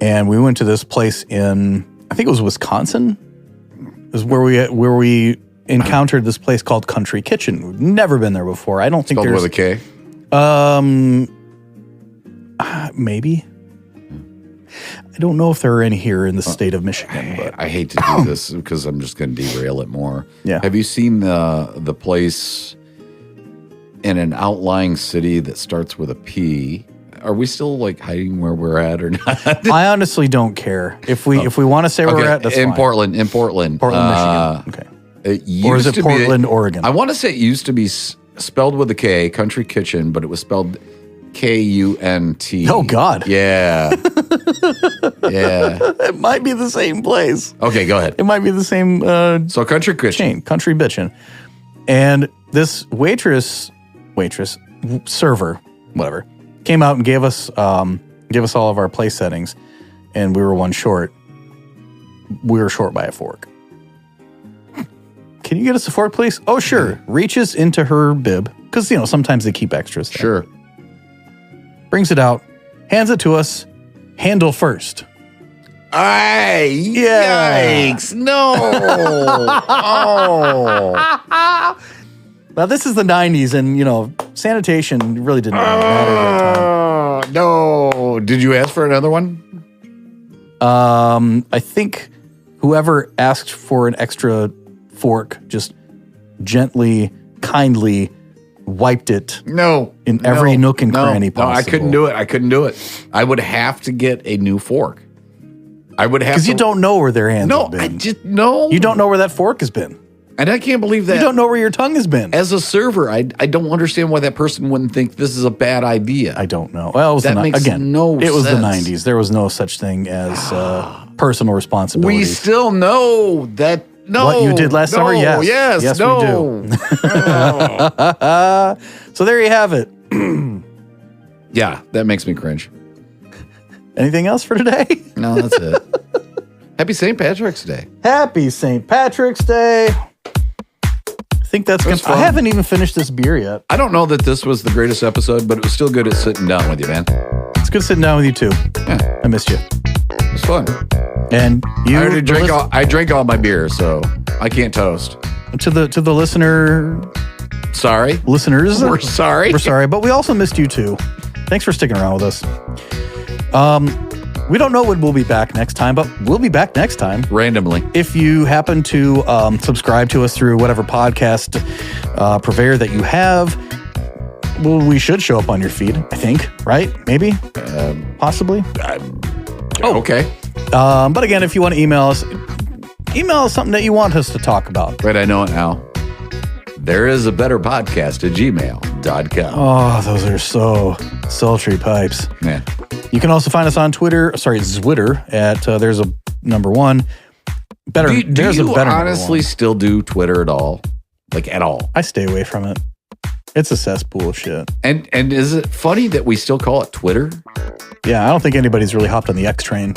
And we went to this place in, I think it was Wisconsin, is where we encountered this place called Country Kitchen. We've never been there before. I don't think Spelled there's with a K. Maybe. I don't know if there are any here in the state of Michigan. But I hate to do this because I'm just going to derail it more. Yeah. Have you seen the place in an outlying city that starts with a P? Are we still like hiding where we're at or not? I honestly don't care. If we want to say where we're at, that's in fine. Portland, Michigan. Okay. Or is it Portland, Oregon? I want to say it used to be spelled with a K, Country Kitchen, but it was spelled Kunt. Oh God. Yeah. Yeah. It might be the same place. Okay, go ahead. It might be the same So Country Kitchen. chain, Country Bitchin'. And this server, whatever, came out and gave us all of our place settings, and we were one short. We were short by a fork. Can you get us a fork, please? Oh, sure. Reaches into her bib, because, sometimes they keep extras there. Sure. Brings it out, hands it to us, handle first. Ay, Yeah. yikes. No. Oh. Now, this is the 90s, and, sanitation really didn't matter at that time. No. Did you ask for another one? I think whoever asked for an extra fork just gently, kindly wiped it No. in every nook and cranny possible. No, I couldn't do it. I would have to get a new fork. I would have to. Because you don't know where their hands have been. I just no. You don't know where that fork has been. And I can't believe that. You don't know where your tongue has been. As a server, I don't understand why that person wouldn't think this is a bad idea. I don't know. Well, it was That makes no it was the sense. 90s. There was no such thing as personal responsibility. We still know that. No, What you did last summer? Yes. Yes, We do. So there you have it. Yeah, that makes me cringe. Anything else for today? No, that's it. Happy St. Patrick's Day. Happy St. Patrick's Day. I think that's good. fun. I haven't even finished this beer yet. I don't know that this was the greatest episode, but it was still good at sitting down with you, man. It's good sitting down with you too. Yeah, I missed you. it was fun. And you I already drank all my beer, so I can't toast. to the listeners. We're sorry. We're sorry, but we also missed you too. Thanks for sticking around with us. We don't know when we'll be back next time, but we'll be back next time. Randomly. If you happen to subscribe to us through whatever podcast purveyor that you have, well, we should show up on your feed, I think, right? Maybe? Possibly? Okay. But again, if you want to email us something that you want us to talk about. Wait, I know it now. There is a better podcast at gmail.com. Oh, those are so sultry pipes. Man. You can also find us on Zwitter at there's a number one. Do you better honestly still do Twitter at all? Like at all? I stay away from it. It's a cesspool of shit. And is it funny that we still call it Twitter? Yeah, I don't think anybody's really hopped on the X train.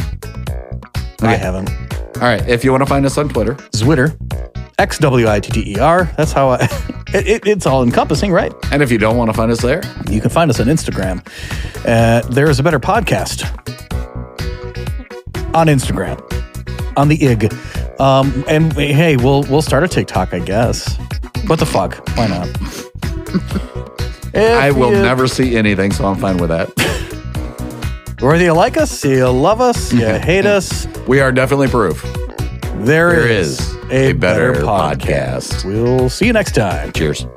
I haven't. All right. If you want to find us on Twitter. Zwitter. XWITTER. That's how it's all encompassing, right? And if you don't want to find us there, you can find us on Instagram. There is a better podcast on Instagram, on the IG. And hey, we'll start a TikTok, I guess. What the fuck? Why not? I will never see anything, so I'm fine with that. Whether you like us, you love us, you hate us, we are definitely proof. There is a better podcast. We'll see you next time. Cheers.